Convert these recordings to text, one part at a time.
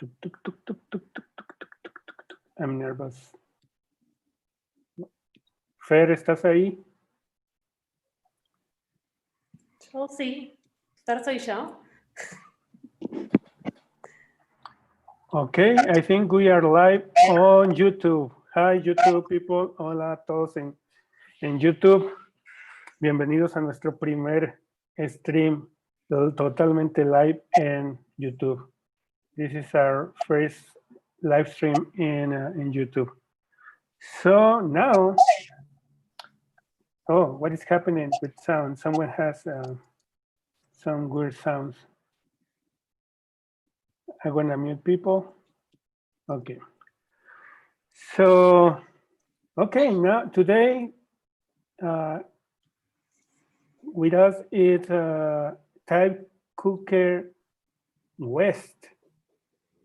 Tuk, tuk, tuk, tuk, tuk, tuk, tuk, tuk, tuk, tuk, tuk. I'm nervous. Fer, ¿estás ahí? Oh, sí. Pero soy yo. Okay, I think we are live on YouTube. Hi, YouTube people. Hola a todos en YouTube. Bienvenidos a nuestro primer stream totalmente live en YouTube. This is our first live stream in YouTube. So now, oh, what is happening with sound? Someone has some weird sounds. I'm gonna mute people. Okay. So, okay, now today with us is TypeCooker West.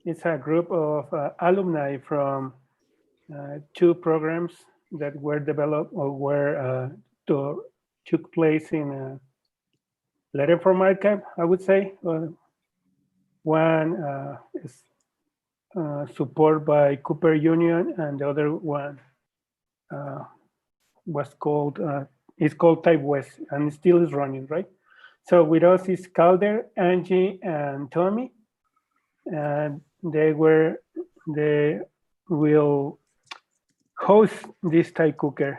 It's a group of alumni from two programs that were developed or took place in letter form archive, I would say. One is supported by Cooper Union, and the other one was called is called TypeWest, and it still is running, right? So with us is Calder, Angie, and Tommi, and they will host this TypeCooker.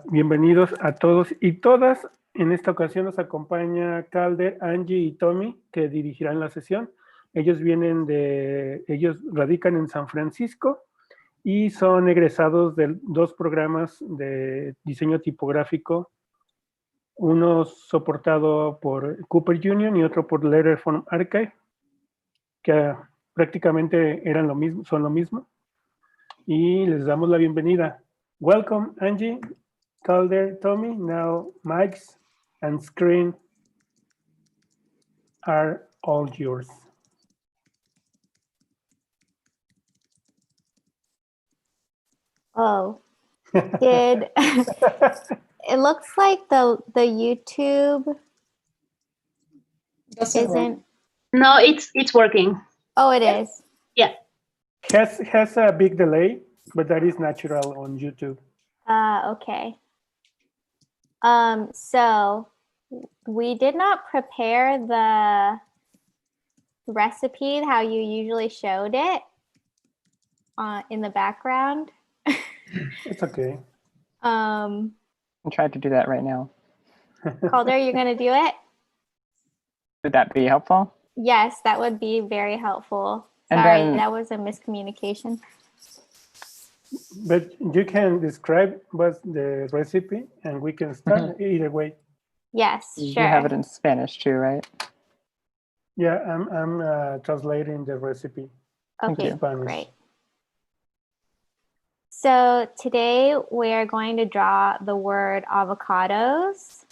Bienvenidos a todos y todas. En esta ocasión nos acompaña Calder, Angie y Tommi, que dirigirán la sesión. Ellos radican en San Francisco y son egresados de dos programas de diseño tipográfico, uno soportado por Cooper Union y otro por Letter Form Archive, que prácticamente eran lo mismo, son lo mismo. Y les damos la bienvenida. Welcome, Angie, Calder, Tommi. Now mics and screen are all yours. Oh, did it looks like the YouTube isn't. No, it's working. Oh, it is. Yeah. Has a big delay, but that is natural on YouTube. Okay. So we did not prepare the recipe how you usually showed it in the background. It's okay. I'll try to do that right now. Calder, you're going to do it? Would that be helpful? Yes, that would be very helpful. And Sorry, then- that was a miscommunication. But you can describe what's the recipe and we can start either way. Yes, You sure. have it in Spanish too, right? Yeah, I'm translating the recipe. Okay, in Spanish. great. So today we're going to draw the word avocados.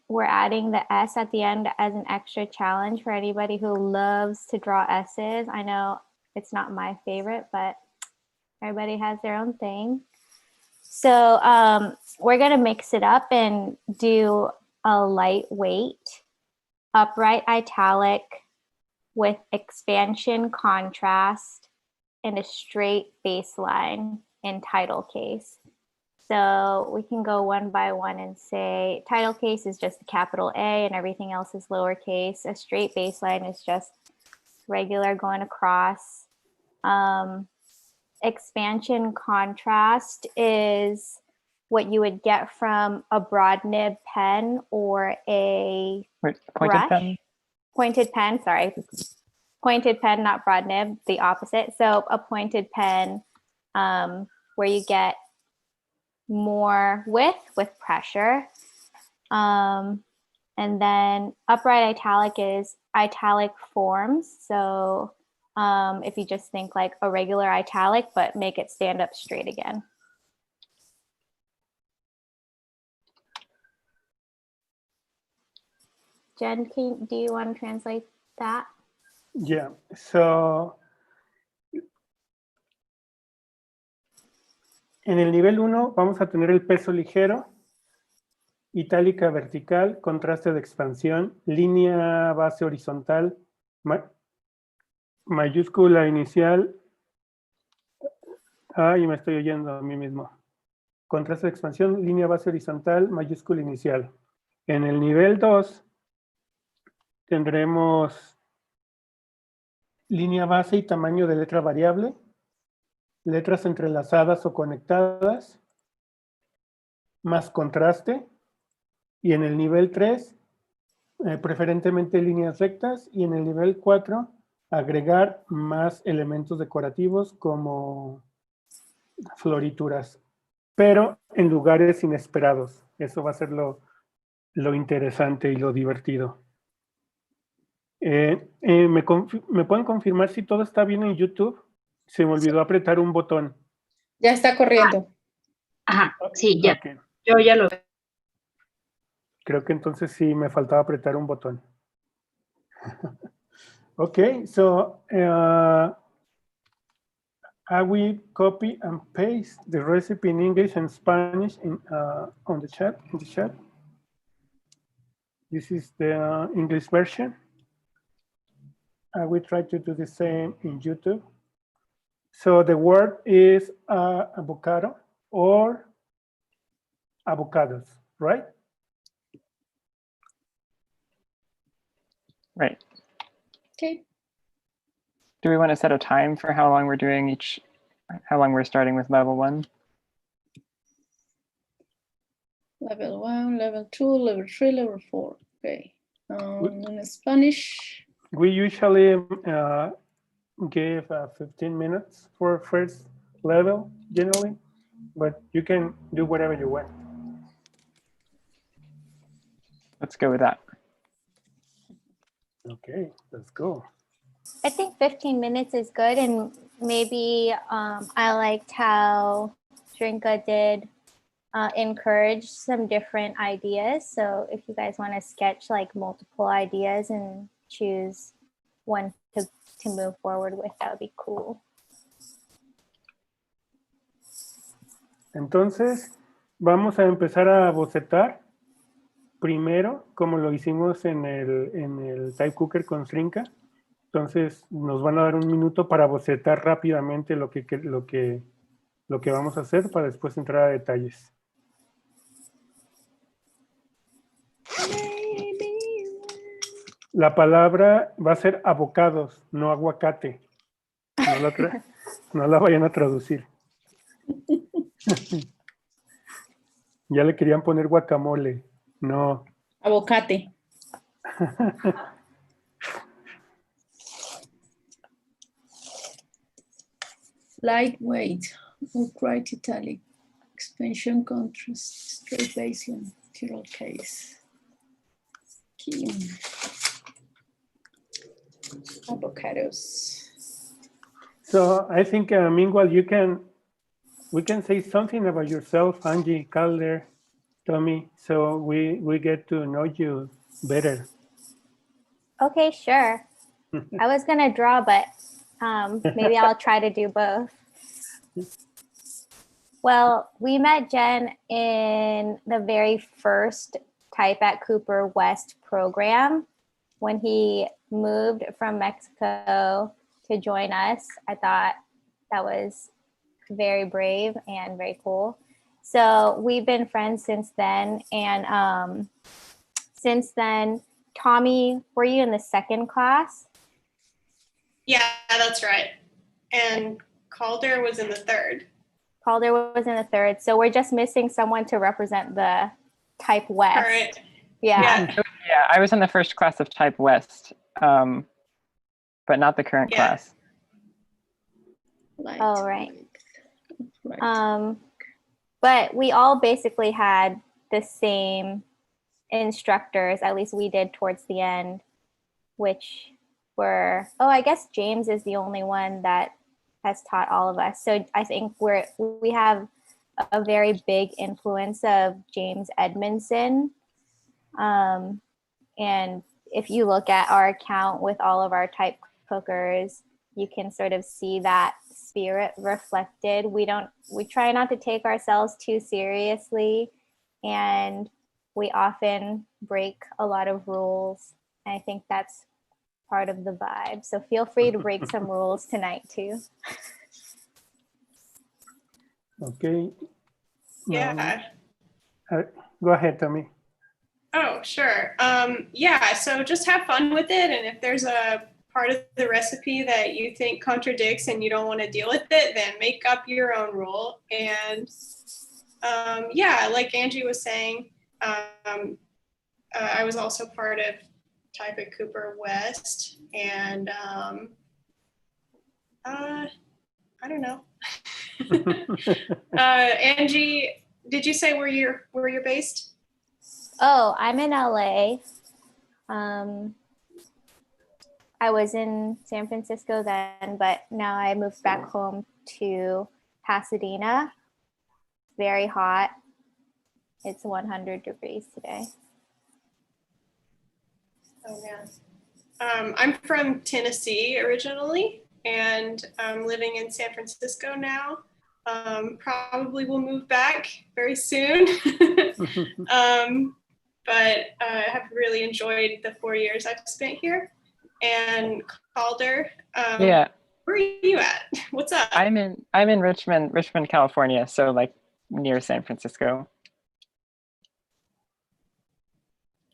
We're adding the S at the end as an extra challenge for anybody who loves to draw S's. I know it's not my favorite, but everybody has their own thing. So we're going to mix it up and do a lightweight upright italic with expansion contrast and a straight baseline in Titlecase. So we can go one by one and say Titlecase is just a capital A and everything else is lowercase. A straight baseline is just regular going across. Expansion contrast is what you would get from a broad nib pen or a Wait, brush. pen? Pointed pen, sorry. Pointed pen, not broad nib, the opposite. So a pointed pen where you get more width with pressure. And then upright italic is italic forms. So if you just think like a regular italic, but make it stand up straight again. Jen, do you want to translate that? Yeah, so en el nivel 1 vamos a tener el peso ligero, itálica vertical, contraste de expansión, línea base horizontal, mayúscula inicial. Y me estoy oyendo a mí mismo. Contraste de expansión, línea base horizontal, mayúscula inicial. En el nivel 2 tendremos línea base y tamaño de letra variable, letras entrelazadas o conectadas, más contraste. Y en el nivel 3, preferentemente líneas rectas. Y en el nivel 4, agregar más elementos decorativos como florituras, pero en lugares inesperados. Eso va a ser lo interesante y lo divertido. ¿Me pueden confirmar si todo está bien en YouTube? Se me olvidó apretar un botón. Ya está corriendo. Ajá, sí, ya. Okay. Yo ya lo veo. Creo que entonces sí me faltaba apretar un botón. Okay, so I will copy and paste the recipe in English and Spanish on the chat. In the chat. This is the English version. I will try to do the same in YouTube. So the word is avocado or avocados, right? Right. Okay. Do we want to set a time for how long we're doing how long we're starting with level 1? Level 1, level 2, level 3, level 4. Okay. In Spanish. We usually give 15 minutes for first level generally, but you can do whatever you want. Let's go with that. Okay, let's go. I think 15 minutes is good, and maybe I liked how Shrinka did encourage some different ideas. So if you guys want to sketch like multiple ideas and choose one to move forward with, that would be cool. Entonces, vamos a empezar a bocetar primero, como lo hicimos en el TypeCooker con Shrinka. Entonces, nos van a dar un minuto para bocetar rápidamente lo que vamos a hacer para después entrar a detalles. La palabra va a ser avocados, no aguacate. No la vayan a traducir. Ya le querían poner guacamole. No. Avocate. Lightweight, upright italic, expansion, contrast, straight baseline, Titlecase. Avocados. So I think meanwhile we can say something about yourself, Angie, Calder, Tommi, so we get to know you better. Okay, sure. I was gonna draw, but maybe I'll try to do both. Well, we met Jen in the very first Type at Cooper West program when he moved from Mexico to join us. I thought that was very brave and very cool. So we've been friends since then. And since then, Tommi, were you in the second class? Yeah, that's right. And Calder was in the third. Calder was in the third. So we're just missing someone to represent the TypeWest. Current. Yeah. Yeah, I was in the first class of TypeWest, but not the current class. Oh, right. But we all basically had the same instructors, at least we did towards the end, which were, I guess James is the only one that has taught all of us. So I think we have a very big influence of James Edmondson. And if you look at our account with all of our TypeCookers, you can sort of see that spirit reflected. We try not to take ourselves too seriously, and we often break a lot of rules. And I think that's part of the vibe. So feel free to break some rules tonight too. Okay. Yeah. Go ahead, Tommi. Oh, sure. Yeah, so just have fun with it. And if there's a part of the recipe that you think contradicts and you don't want to deal with it, then make up your own rule. And yeah, like Angie was saying, I was also part of TypeCooker West. And I don't know. Angie, did you say where you're based? Oh, I'm in LA. I was in San Francisco then, but now I moved back home to Pasadena. Very hot. It's 100 degrees today. Oh, yeah. I'm from Tennessee originally, and I'm living in San Francisco now. Probably will move back very soon. But I have really enjoyed the 4 years I've spent here. And Calder, Yeah, where are you at? What's up? I'm in Richmond, California, so like near San Francisco.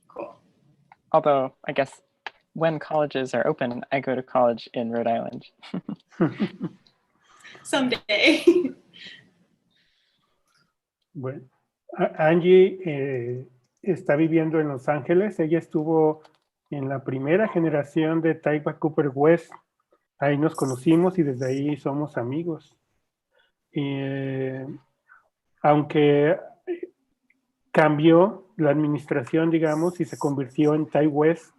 Cool. Although I guess when colleges are open, I go to college in Rhode Island. Someday. Bueno, Angie está viviendo en Los Ángeles. Ella estuvo en la primera generación de TypeCooker West. Ahí nos conocimos y desde ahí somos amigos. Aunque cambió la administración, digamos, y se convirtió en TypeWest,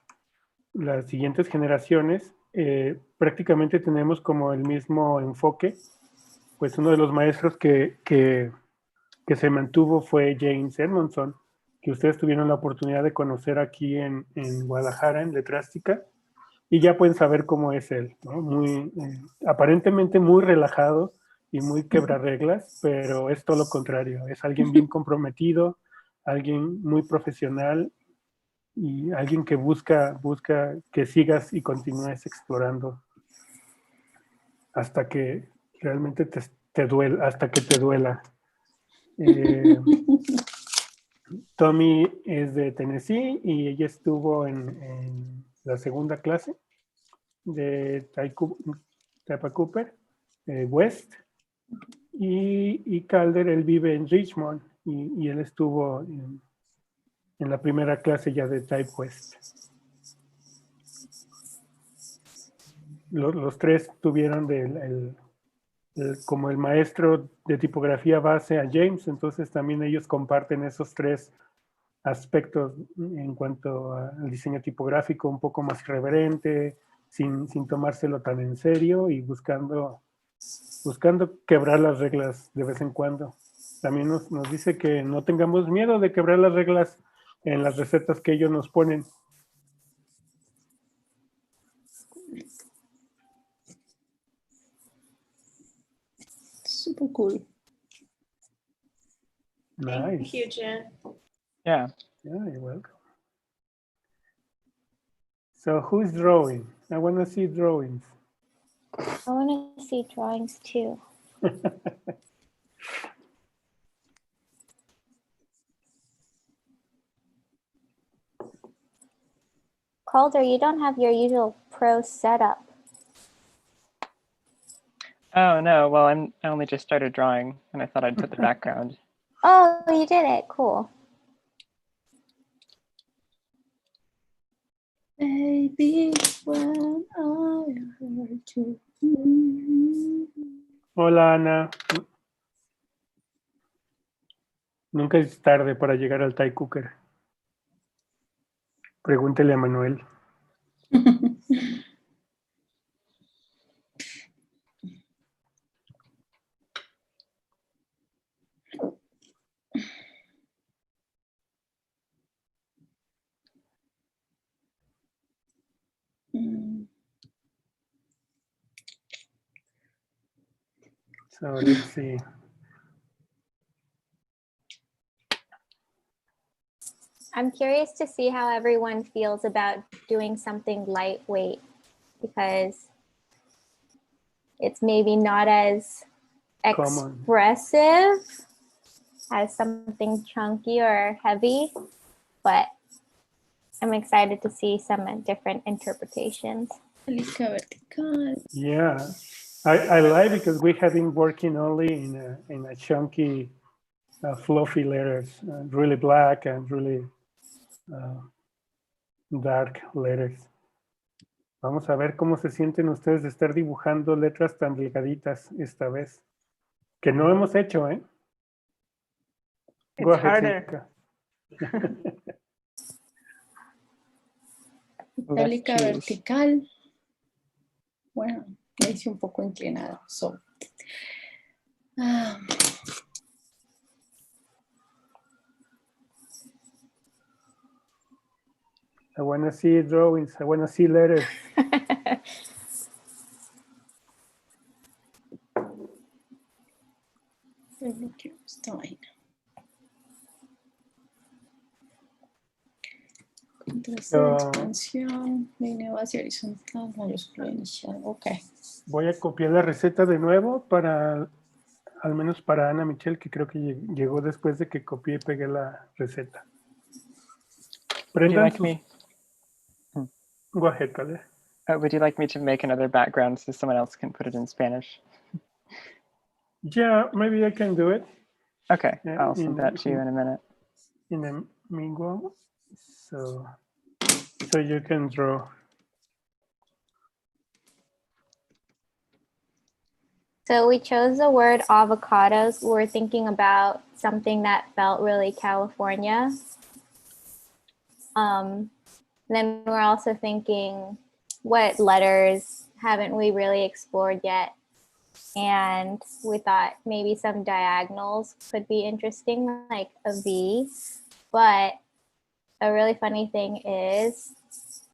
las siguientes generaciones, prácticamente tenemos como el mismo enfoque. Pues uno de los maestros que se mantuvo fue James Edmondson, que ustedes tuvieron la oportunidad de conocer aquí en Guadalajara, en Letrástica, y ya pueden saber cómo es él, ¿no? Muy, aparentemente muy relajado y muy quebrarreglas, pero es todo lo contrario. Es alguien bien comprometido, alguien muy profesional y alguien que busca que sigas y continúes explorando hasta que realmente te duela, hasta que te duela. Tommi es de Tennessee y ella estuvo en la segunda clase de TypeCooker West, y Calder, él vive en Richmond y él estuvo en la primera clase ya de TypeWest. Los tres tuvieron como el maestro de tipografía base a James, entonces también ellos comparten esos tres aspectos en cuanto al diseño tipográfico, un poco más irreverente, sin tomárselo tan en serio y buscando quebrar las reglas de vez en cuando. También nos dice que no tengamos miedo de quebrar las reglas en las recetas que ellos nos ponen. Super cool. Nice. Thank you, Jen. Yeah. Yeah, you're welcome. So who's drawing? I want to see drawings. I want to see drawings too. Calder, you don't have your usual pro setup. Oh no, well I only just started drawing and I thought I'd put the background. Oh, you did it. Cool. Baby, when I heard you. Hola, Ana. Nunca es tarde para llegar al TypeCooker. Pregúntele a Manuel. So let's see. I'm curious to see how everyone feels about doing something lightweight because it's maybe not as Common. expressive as something chunky or heavy, but I'm excited to see some different interpretations. Itálica vertical. Yeah, I like because we have been working only in a chunky, fluffy letters, really black and really dark letters. Vamos a ver cómo se sienten ustedes de estar dibujando letras tan delgaditas esta vez. Que no hemos hecho, ¿eh? Go It's ahead, harder. Cinca. Itálica choose. vertical. Bueno, la hice un poco inclinada. So. I want to see drawings. I want to see letters. Stein. Contraste de expansión, línea base horizontal, mayúscula inicial. Ok. Voy a copiar la receta de nuevo para, al menos para Ana Michelle, que creo que llegó después de que copié y pegué la receta. Would you Brendan, like me? go ahead, Calder. Would you like me to make another background so someone else can put it in Spanish? Yeah, maybe I can do it. Okay, Yeah, I'll send that to you in a minute. In the meanwhile, so you can draw. So we chose the word avocados. We were thinking about something that felt really California. Then we're also thinking, what letters haven't we really explored yet? And we thought maybe some diagonals could be interesting, like a V. But a really funny thing is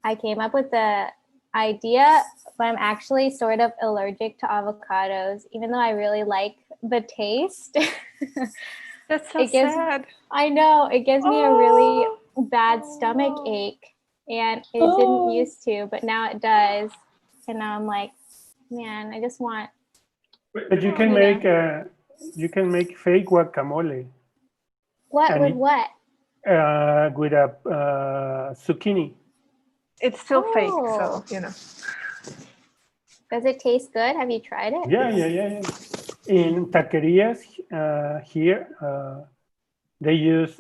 I came up with the idea, but I'm actually sort of allergic to avocados, even though I really like the taste. That's so sad. I know, it gives me a really bad stomach ache, and it didn't used to, but now it does. And now I'm like, man, I just want. But you can make fake guacamole. What And with what? With a zucchini. It's still fake, Oh. so you know. Does it taste good? Have you tried it? Yeah. In taquerias here, they use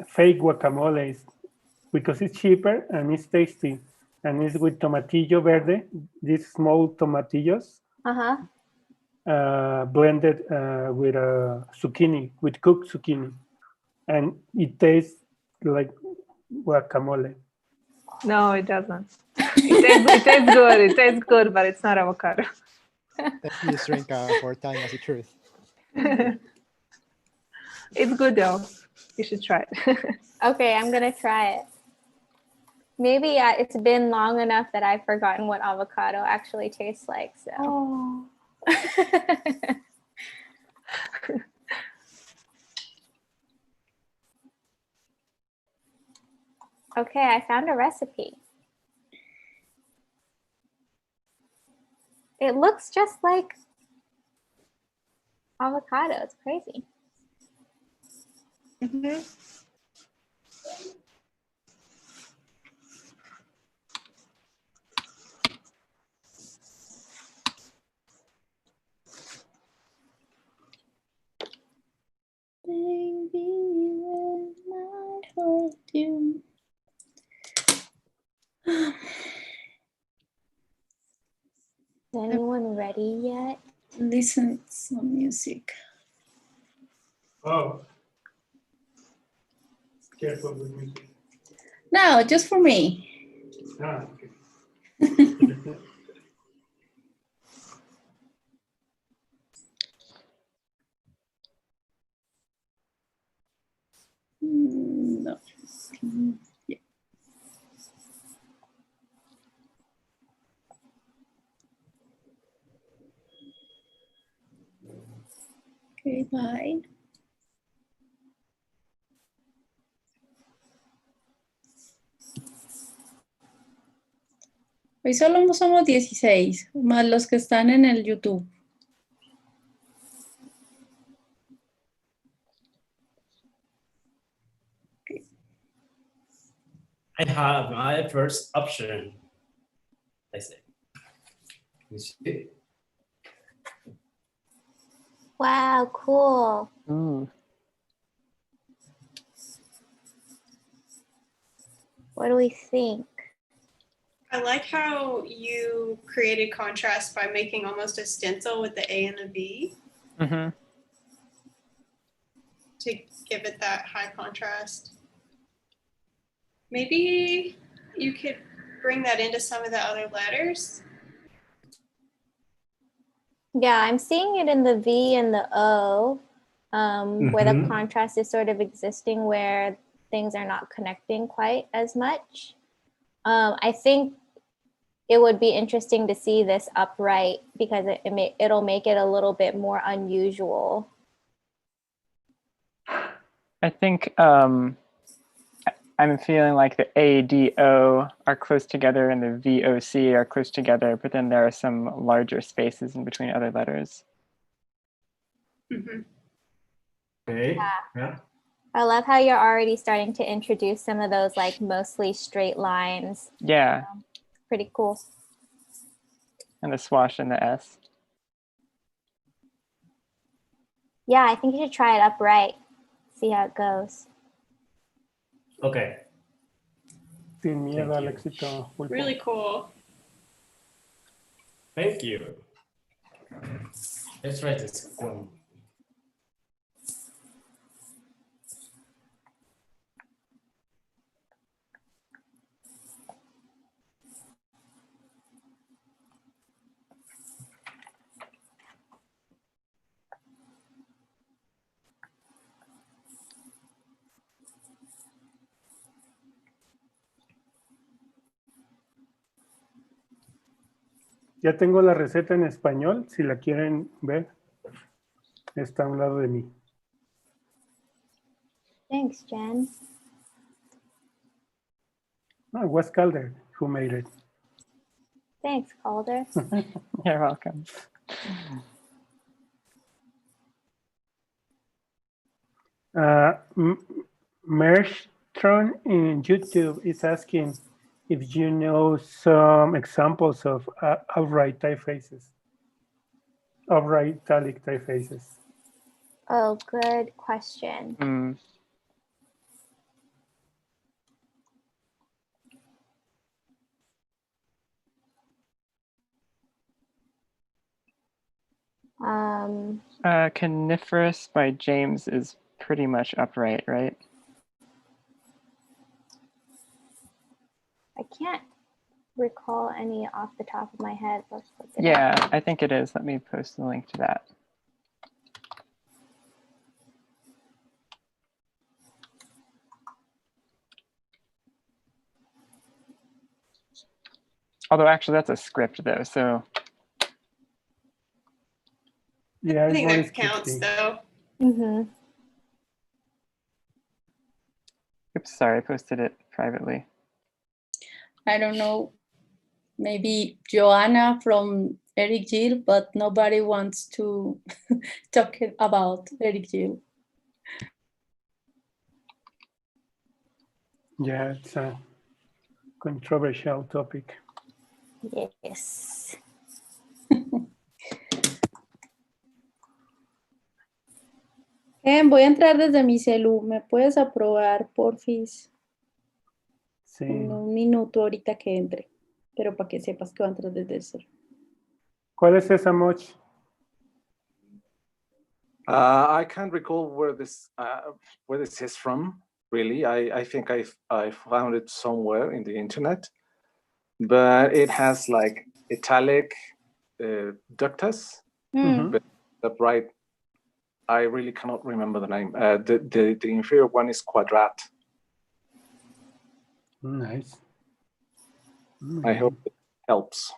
fake guacamoles because it's cheaper and it's tasty. And it's with tomatillo verde, these small tomatillos, blended with zucchini, with cooked zucchini. And it tastes like guacamole. No, it doesn't. It tastes good. It tastes good, but it's not avocado. You just drink for time as the truth. It's good though. You should try it. Okay, I'm gonna try it. Maybe it's been long enough that I've forgotten what avocado actually tastes like. So. Oh. Okay, I found a recipe. It looks just like avocado. It's crazy. Mm-hmm. Baby, when I hold you. Is anyone ready yet? Listen to some music. Oh. Careful with music. No, just for me. Ah, okay. No. Yeah. Okay, bye. Hoy solo somos 16, más los que están en el YouTube. I have my first option. I say. You see? Wow, cool. Ooh. What do we think? I like how you created contrast by making almost a stencil with the A and a V Mm-hmm. to give it that high contrast. Maybe you could bring that into some of the other letters. Yeah, I'm seeing it in the V and the O, where the contrast is sort of existing, where things are not connecting quite as much. I think it would be interesting to see this upright because it'll make it a little bit more unusual. I think I'm feeling like the A, D, O are close together and the V, O, C are close together, but then there are some larger spaces in between other letters. Mm-hmm. Okay. Yeah. I love how you're already starting to introduce some of those like mostly straight lines. Yeah. Pretty cool. And the swash and the S. Yeah, I think you should try it upright. See how it goes. Okay. Sin miedo Thank al you. éxito. Pulpo. Really cool. Thank you. Let's try this one. Ya tengo la receta en español, si la quieren ver. Está a un lado de mí. Thanks, Jen. No, it was Calder who made it. Thanks, Calder. You're welcome. Merchtron in YouTube is asking if you know some examples of outright typefaces, outright italic typefaces. Oh, good question. Mm. Coniferous by James is pretty much upright, right? I can't recall any off the top of my head. Let's look it Yeah, up. I think it is. Let me post the link to that. Although actually that's a script though, so. Yeah, I think more that counts scripty. though. Mm-hmm. Oops, sorry, I posted it privately. I don't know, maybe Joanna from Eric Gill, but nobody wants to talk about Eric Gill. Yeah, it's a controversial topic. Yes. Voy a entrar desde mi celu. ¿Me puedes aprobar, porfis? Sí. En un minuto ahorita que entre. Pero para que sepas que va a entrar desde el celu. ¿Cuál es esa, Moch? I can't recall where this is from. Really, I think I found it somewhere in the internet, but it has like italic ductus, but the right. I really cannot remember the name. The inferior one is quadrat. Nice. I hope it helps.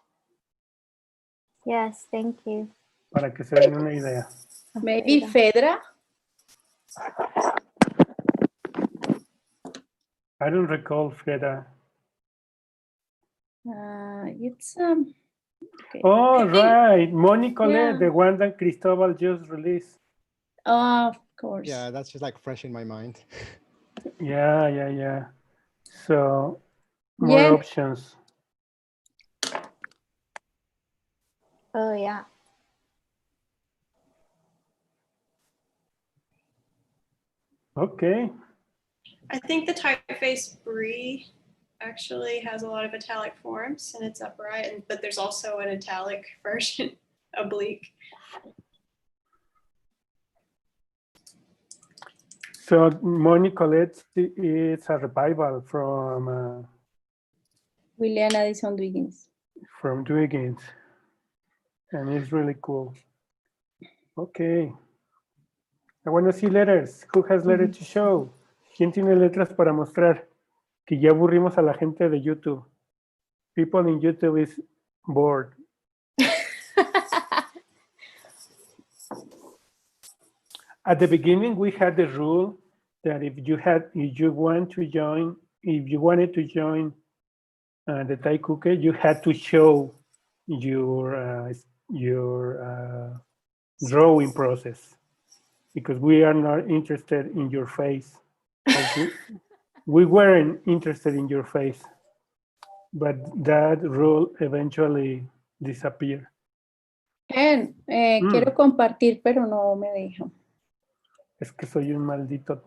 Yes, thank you. Para que se den una idea. Maybe Fedra. I don't recall Freda. It's okay. Oh, right. Monica, Yeah. the one that Cristobal just released. Of course. Yeah, that's just like fresh in my mind. Yeah. So more Yeah. options. Oh, yeah. Okay. I think the typeface Brie actually has a lot of italic forms and it's upright, but there's also an italic version, oblique. So Moni Colette is a revival from William Addison Dwiggins. Dwiggins, and it's really cool. Okay. I want to see letters. Who has letters to show? ¿Quién tiene letras para mostrar? Que ya aburrimos a la gente de YouTube. People in YouTube is bored. At the beginning, we had the rule that if you wanted to join the TypeCooker, you had to show your drawing process, because we are not interested in your face. We weren't interested in your face, but that rule eventually disappeared. Quiero compartir, pero no me deja. Es que soy un maldito.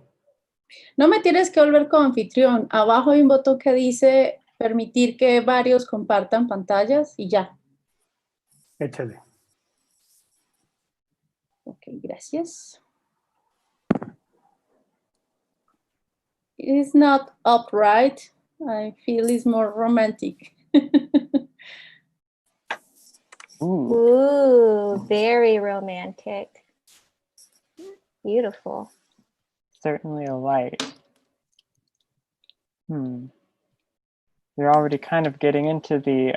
No me tienes que volver como anfitrión. Abajo hay un botón que dice permitir que varios compartan pantallas y ya. Échale. Ok, gracias. It's not upright. I feel it's more romantic. Ooh, very romantic. Beautiful. Certainly a light. You're already kind of getting into the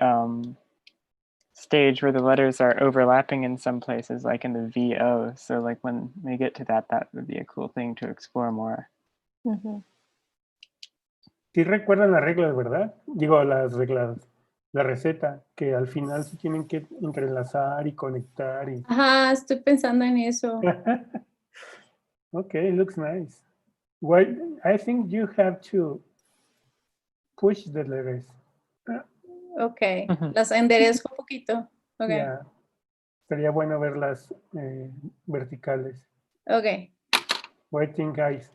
stage where the letters are overlapping in some places, like in the VO. So like when we get to that, that would be a cool thing to explore more. Sí recuerdan las reglas, ¿verdad? Digo, las reglas, la receta, que al final se tienen que entrelazar y conectar. Y... Ajá, estoy pensando en eso. Okay, looks nice. Well, I think you have to push the letters. Ok, las enderezco un poquito. Ok. Yeah. Sería bueno verlas verticales. Ok. Waiting, guys.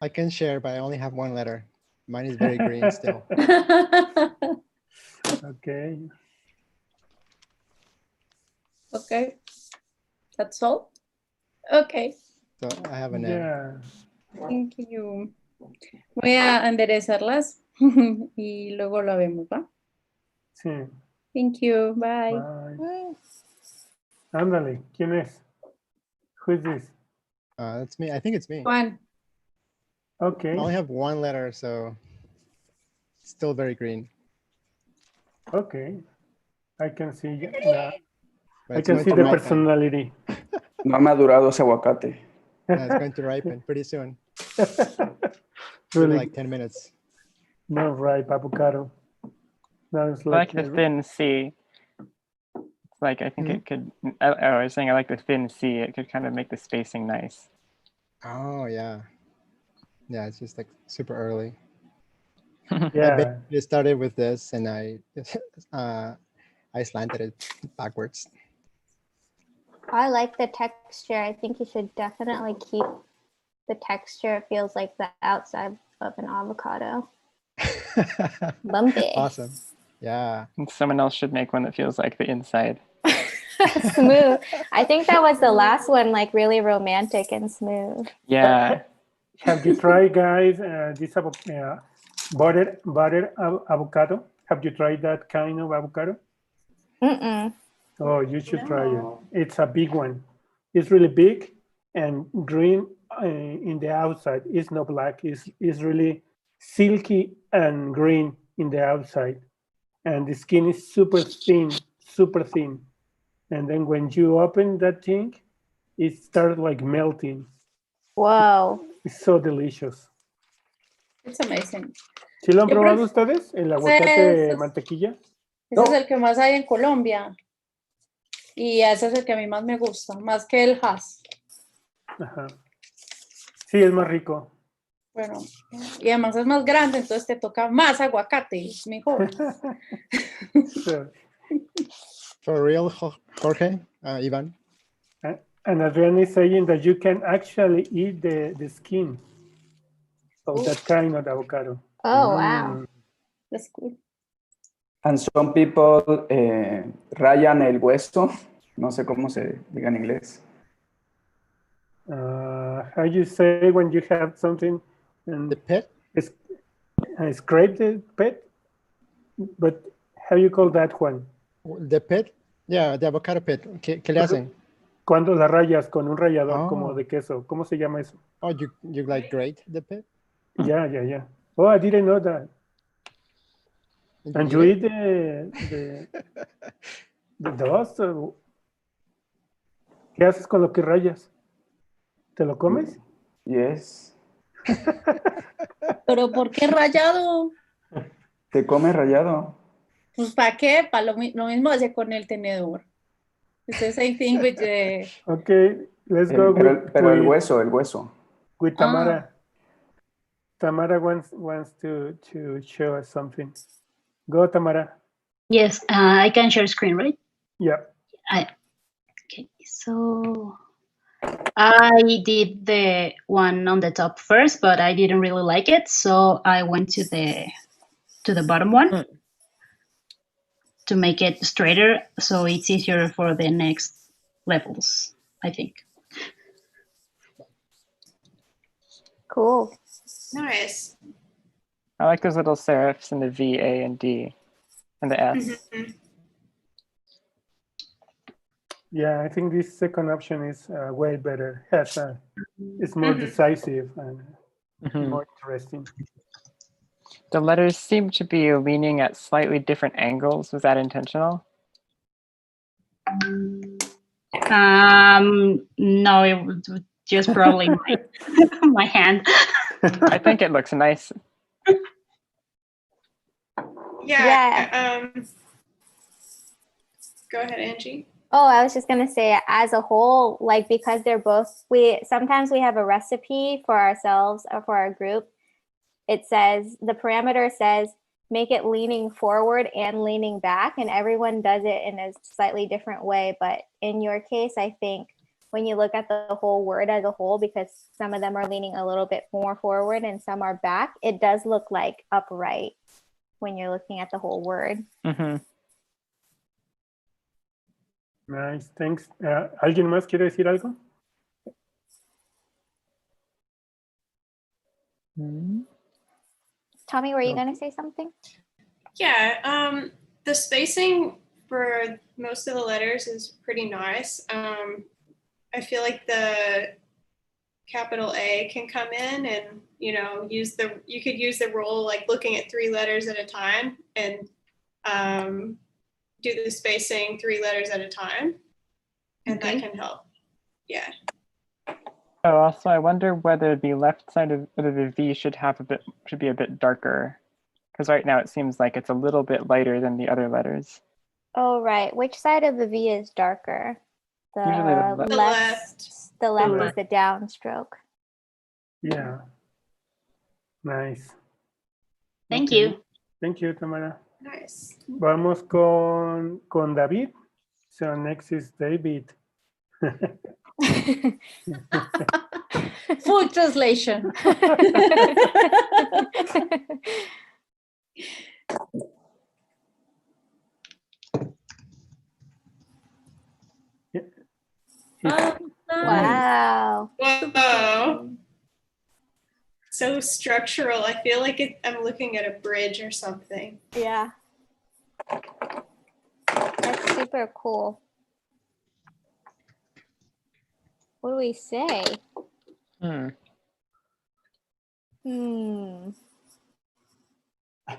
I can share, but I only have one letter. Mine is very green still. Okay. Okay. That's all? Okay. So I have an Yeah. Thank you. Voy a enderezarlas y luego la vemos, ¿va? Sí. Thank you. Bye. Bye. Ándale, ¿quién es? Who is this? That's me. I think it's me. Juan. Okay. I only have one letter, so still very green. Okay. I can see But I it's can going see to the ripen. personality. No ha madurado ese aguacate. Yeah, it's going to ripen pretty soon. Really, Like 10 minutes. no, right, avocado. Now it's I like the thin C. It's like, I think it could, I was saying I like the thin C. It could kind of make the spacing nice. Oh, yeah. Yeah, it's just like super early. Yeah. I started with this and I slanted it backwards. I like the texture. I think you should definitely keep the texture. It feels like the outside of an avocado. Bumpy. Awesome. Yeah. And someone else should make one that feels like the inside. Smooth. I think that was the last one, like really romantic and smooth. Yeah. Have you tried, guys, this buttered avocado? Have you tried that kind of avocado? Oh, you should try it. It's a big one. It's really big and green in the outside. It's not black. It's really silky and green in the outside. And the skin is super thin, super thin. And then when you open that thing, it starts like melting. Whoa. It's so delicious. It's amazing. ¿Sí lo han Yo probado pref- ustedes? ¿El aguacate Pues, mantequilla? Ese es el que más hay en Colombia. Y ese es el que a mí más me gusta, más que el Hass. Ajá. Sí, es más rico. Bueno, y además es más grande, entonces te toca más aguacate, es mejor. So, For real, Jorge, Ivan? and Adrian is saying that you can actually eat the skin of that kind of avocado. Oh, wow. That's good. And some people rayan el hueso. No sé cómo se diga en inglés. How you say when you have something and The pit? scrape the pit? But how you call that one? The pit? Yeah, the avocado pit. ¿Qué le hacen? Cuando la rayas con un rallador como Oh. de queso. ¿Cómo se llama eso? Oh, you like grate the pit? Yeah. Oh, I didn't know that. And you eat the dust? Or ¿qué haces con lo que rayas? ¿Te lo comes? Yes. ¿Pero por qué rayado? ¿Te come rayado? Pues ¿para qué? Para lo mismo hace con el tenedor. It's the same thing with the... Okay, let's go Pero el hueso. with Tamara. Tamara wants to show us something. Go, Tamara. Yes, I can share screen, right? Yeah. Okay, so I did the one on the top first, but I didn't really like it, so I went to the bottom one to make it straighter, so it's easier for the next levels, I think. Cool. Nice. I like those little serifs in the V, A, and D, and the S. Mm-hmm. Yeah, I think this second option is way better. It's more decisive and more interesting. The letters seem to be leaning at slightly different angles. Was that intentional? No, it was just probably my hand. I think it looks nice. Yeah. Go ahead, Angie. Oh, I was just gonna say, as a whole, like, because they're both, sometimes we have a recipe for ourselves or for our group. It says, the parameter says, make it leaning forward and leaning back, and everyone does it in a slightly different way. But in your case, I think when you look at the whole word as a whole, because some of them are leaning a little bit more forward and some are back, it does look like upright when you're looking at the whole word. Nice, thanks. ¿Alguien más quiere decir algo? Tommy, were you going to say something? Yeah, the spacing for most of the letters is pretty nice. I feel like the capital A can come in and, you could use the rule like looking at 3 letters at a time and do the spacing 3 letters at a time, and that can help. Yeah. Oh, also, I wonder whether the left side of the V should be a bit darker, because right now it seems like it's a little bit lighter than the other letters. Oh, right. Which side of the V is darker? Usually the left. The left is the downstroke. Yeah. Nice. Thank you. Thank you, Tamara. Nice. Vamos con David. So next is David. Full translation. Wow. Whoa. So structural. I feel like I'm looking at a bridge or something. Yeah. That's super cool. What do we say?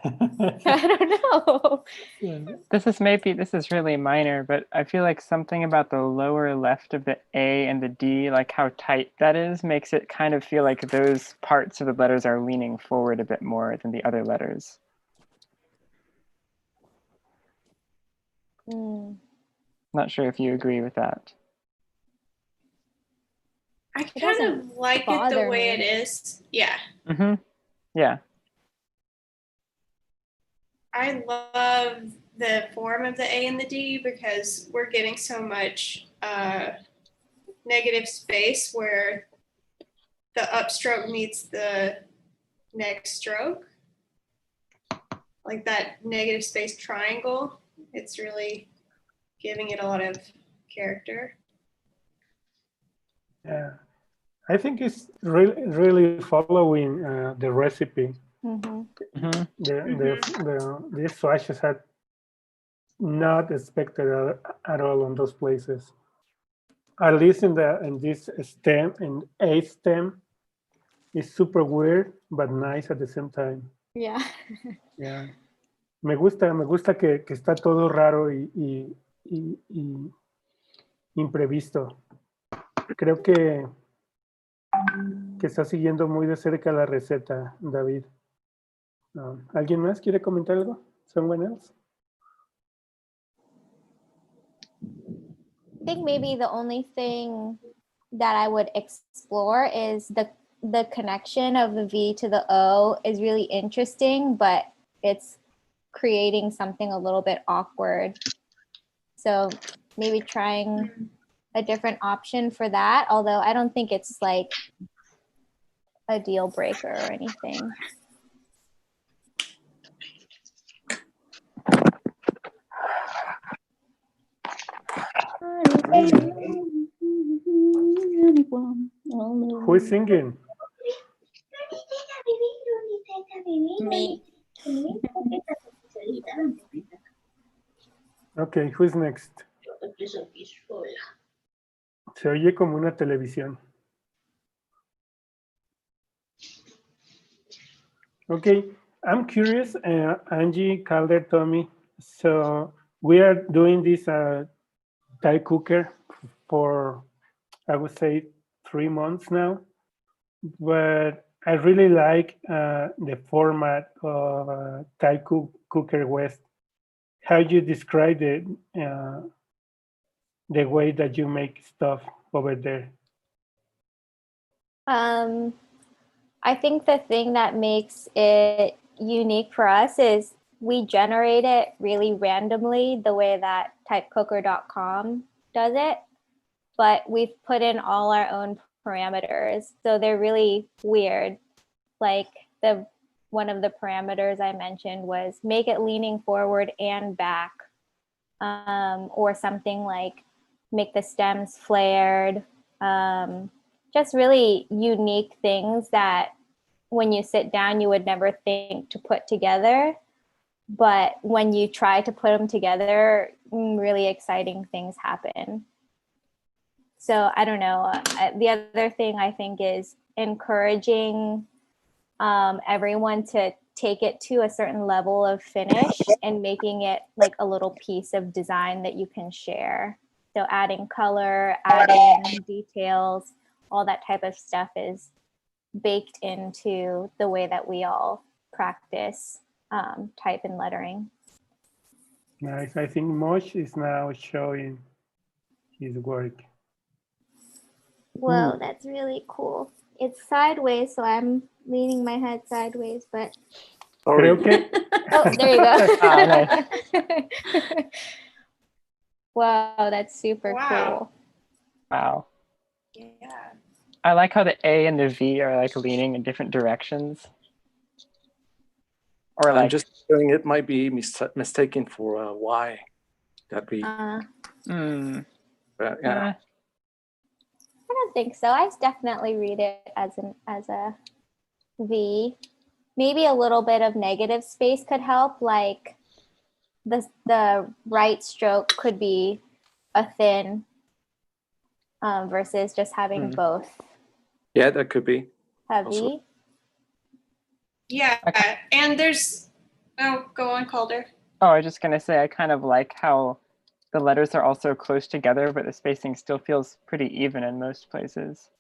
I don't know. This is really minor, but I feel like something about the lower left of the A and the D, like how tight that is, makes it kind of feel like those parts of the letters are leaning forward a bit more than the other letters. Not sure if you agree with that. I kind of like it the way it is. Yeah. Yeah. I love the form of the A and the D because we're getting so much negative space where the upstroke meets the next stroke. Like that negative space triangle, it's really giving it a lot of character. Yeah, I think it's really following the recipe. The swashes had not expected at all on those places. At least in this stem, in A stem, it's super weird but nice at the same time. Yeah. Yeah. Me gusta que está todo raro y imprevisto. Creo que está siguiendo muy de cerca la receta, David. ¿Alguien más quiere comentar algo? Someone else? I think maybe the only thing that I would explore is the connection of the V to the O is really interesting, but it's creating something a little bit awkward. So maybe trying a different option for that, although I don't think it's like a deal breaker or anything. Who is singing? Me. Okay, who's next? Se oye como una televisión. Okay, I'm curious, Angie, Calder, Tommi. So we are doing this TypeCooker for, I would say, 3 months now. But I really like the format of TypeCooker West. How you describe the way that you make stuff over there? I think the thing that makes it unique for us is we generate it really randomly the way that typecooker.com does it, but we've put in all our own parameters. So they're really weird. Like one of the parameters I mentioned was make it leaning forward and back, or something like make the stems flared. Just really unique things that when you sit down, you would never think to put together. But when you try to put them together, really exciting things happen. So I don't know. The other thing I think is encouraging everyone to take it to a certain level of finish and making it like a little piece of design that you can share. So adding color, adding details, all that type of stuff is baked into the way that we all practice type and lettering. Nice. I think Mosh is now showing his work. Whoa, that's really cool. It's sideways, so I'm leaning my head sideways, but... Creo que... Oh, there you go. Nice. Wow, that's super cool. Wow. Yeah. I like how the A and the V are like leaning in different directions. Or like I'm just feeling it might be mistaken for a Y. That we. But, yeah. I don't think so. I definitely read it as a V. Maybe a little bit of negative space could help. Like the right stroke could be a thin versus just having both. Yeah, that could be. Heavy. Also. Yeah, and there's Oh, go on, Calder. Oh, I was just gonna say I kind of like how the letters are also close together, but the spacing still feels pretty even in most places.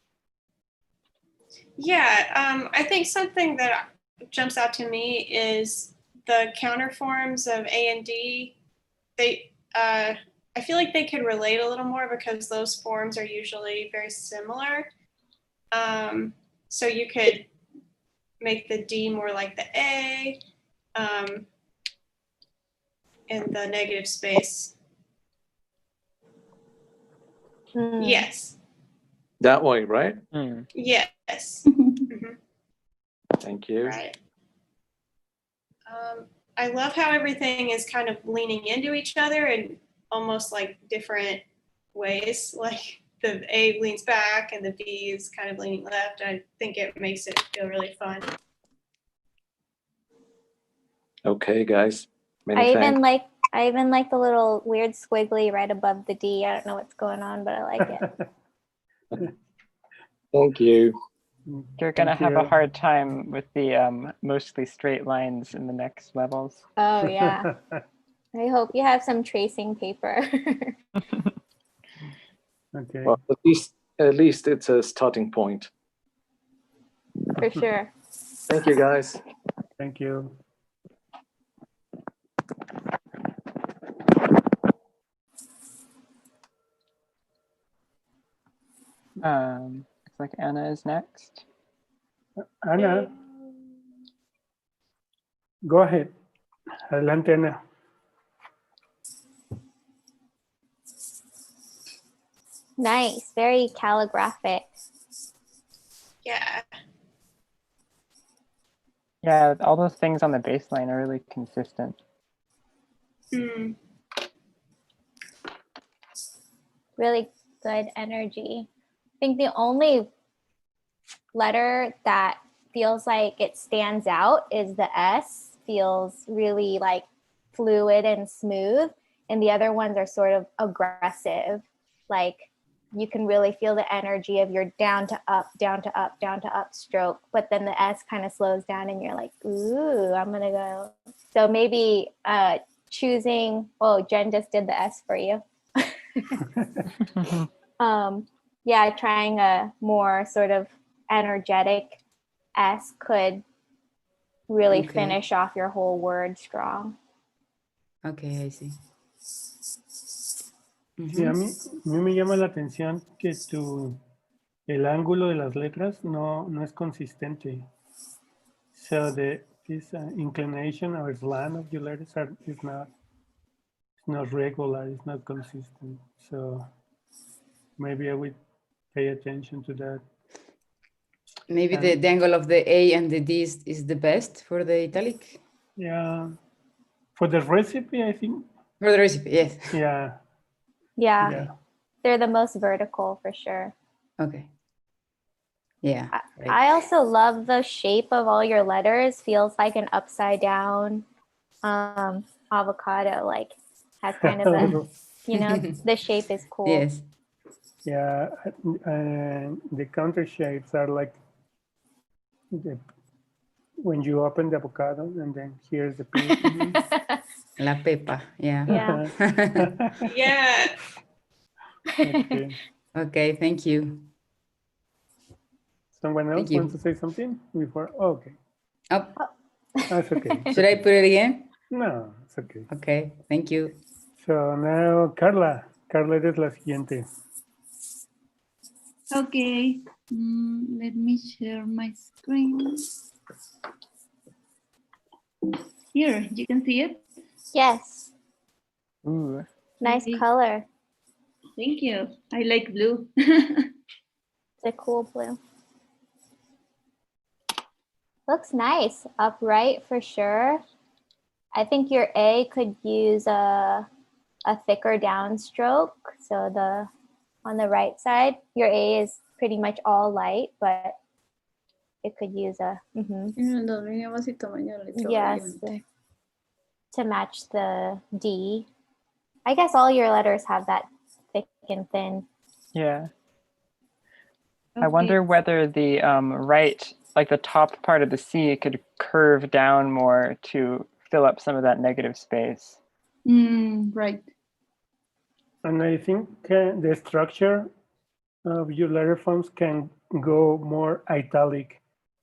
Yeah, I think something that jumps out to me is the counterforms of A and D. They, I feel like they could relate a little more because those forms are usually very similar. So you could make the D more like the A, and the negative space. Yes. That way, right? Yes. Mhm. Thank you. Right. I love how everything is kind of leaning into each other in almost like different ways. Like the A leans back and the B is kind of leaning left. I think it makes it feel really fun. Okay, guys. Many I thanks. even like the little weird squiggly right above the D. I don't know what's going on, but I like it. Thank you. You're gonna have a hard time with the mostly straight lines in the next levels. Oh yeah. I hope you have some tracing paper. Okay. Well, at least it's a starting point. For sure. Thank you, guys. Thank you. Looks like Anna is next. Ana, go ahead. Adelante, Ana. Nice, very calligraphic. Yeah. Yeah, all those things on the baseline are really consistent. Really good energy. I think the only letter that feels like it stands out is the S. Feels really like fluid and smooth, and the other ones are sort of aggressive. Like you can really feel the energy of your down to up, down to up, down to up stroke, but then the S kind of slows down and you're like, ooh, I'm gonna go. So maybe choosing, oh, Jen just did the S for you. Yeah, trying a more sort of energetic S could really finish off your whole word strong. Okay, I see. Sí, a mí me llama la atención que el ángulo de las letras no es consistente. So this inclination or slant of the letters is not regular, it's not consistent. So maybe I would pay attention to that. Maybe the angle of the A and the D is the best for the italic? Yeah. For the recipe, I think. For the recipe, yes. Yeah. Yeah. They're the most vertical for sure. Okay. Yeah. Right. I also love the shape of all your letters. Feels like an upside down avocado, like has kind of a, you know, the shape is cool. Yes. Yeah, the counter shapes are like when you open the avocado and then here's the pink. La pepa, yeah. Yeah. Yeah. Okay. Okay, thank you. Someone else wants to say something before? Oh, okay. Oh. That's okay. Should I put it again? No, it's okay. Okay, thank you. So now, Carla. Carla, eres la siguiente. Okay, let me share my screen. Here, you can see it? Yes. Ooh. Nice color. Thank you. I like blue. It's a cool blue. Looks nice. Upright for sure. I think your A could use a thicker downstroke. So on the right side, your A is pretty much all light, but it could use a yes, to match the D. I guess all your letters have that thick and thin. Yeah. Okay. I wonder whether the right, like the top part of the C could curve down more to fill up some of that negative space. Right. And I think the structure of your letter forms can go more italic.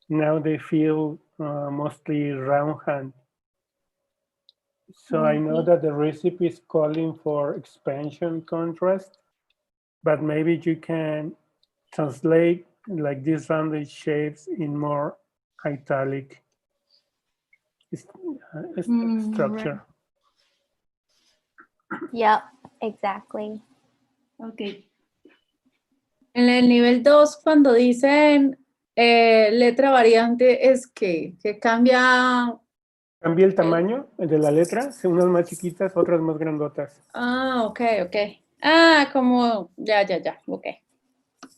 Now they feel mostly round hand. So I know that the recipe is calling for expansion contrast, but maybe you can translate like these rounded shapes in more italic structure. Right. Yep, exactly. Okay. En el nivel 2, cuando dicen letra variante, es que cambia. Cambia el tamaño de la letra, unas más chiquitas, otras más grandotas. Ah, ok. Ah, como, ya, ok.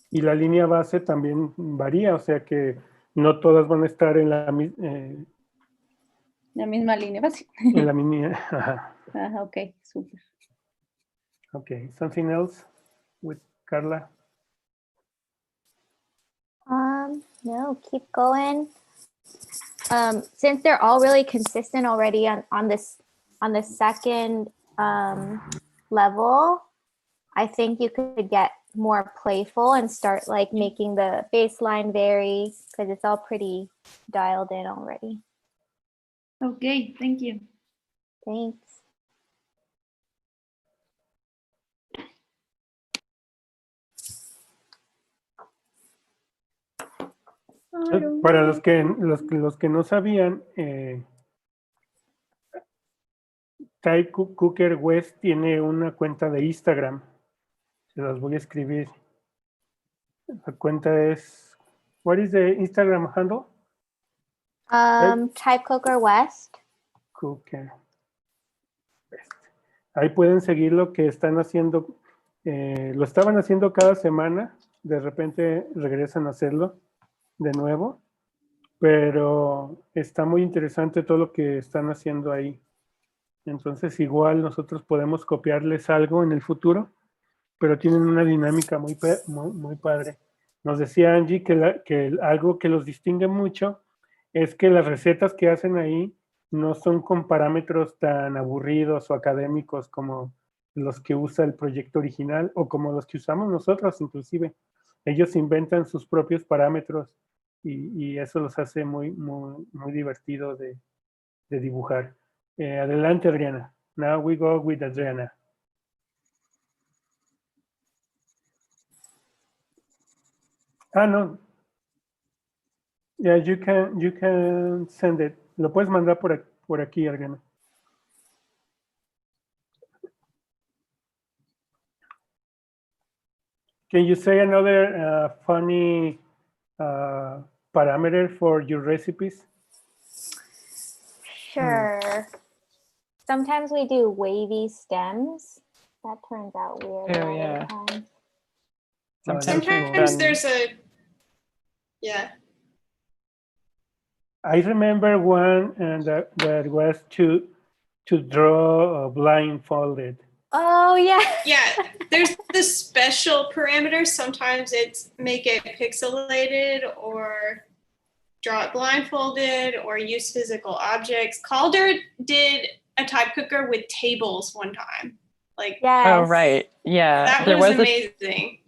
Y la línea base también varía, o sea que no todas van a estar en la misma línea base. En la misma. Ajá, ok, súper. Okay, something else with Carla? No, keep going. Since they're all really consistent already on the second level, I think you could get more playful and start like making the baseline vary because it's all pretty dialed in already. Okay, thank you. Thanks. Para los que no sabían, TypeCooker West tiene una cuenta de Instagram. Se las voy a escribir. La cuenta es, what is the Instagram handle? TypeCooker West. Cooker West. Ahí pueden seguir lo que están haciendo. Lo estaban haciendo cada semana. De repente regresan a hacerlo de nuevo. Pero está muy interesante todo lo que están haciendo ahí. Entonces igual nosotros podemos copiarles algo en el futuro, pero tienen una dinámica muy padre. Nos decía Angie que algo que los distingue mucho es que las recetas que hacen ahí no son con parámetros tan aburridos o académicos como los que usa el proyecto original o como los que usamos nosotros inclusive. Ellos inventan sus propios parámetros y eso los hace muy divertido de dibujar. Adelante, Adriana. Now we go with Adriana. No. Yeah, you can send it. Lo puedes mandar por aquí, Adriana. Can you say another funny parameter for your recipes? Sure. Sometimes we do wavy stems. That turns out weird. Oh, yeah. Sometimes there's a, yeah. I remember one that was to draw blindfolded. Oh, yeah. Yeah, there's this special parameter. Sometimes it's make it pixelated or draw it blindfolded or use physical objects. Calder did a type cooker with tables one time. Like, yes. Oh, right. Yeah. That was amazing.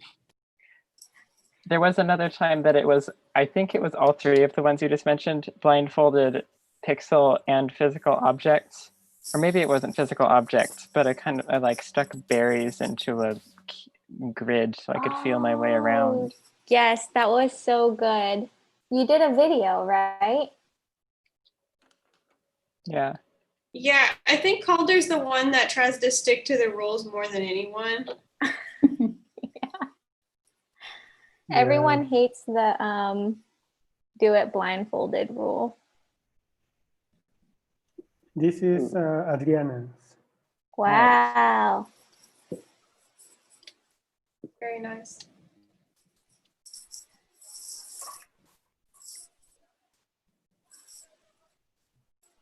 There was another time that it was, I think it was all three of the ones you just mentioned, blindfolded, pixel, and physical objects. Or maybe it wasn't physical objects, but I like stuck berries into a grid so I could feel my way around. Yes, that was so good. You did a video, right? Yeah. Yeah, I think Calder's the one that tries to stick to the rules more than anyone. Everyone hates the do it blindfolded rule. This is Adriana's. Wow. Very nice.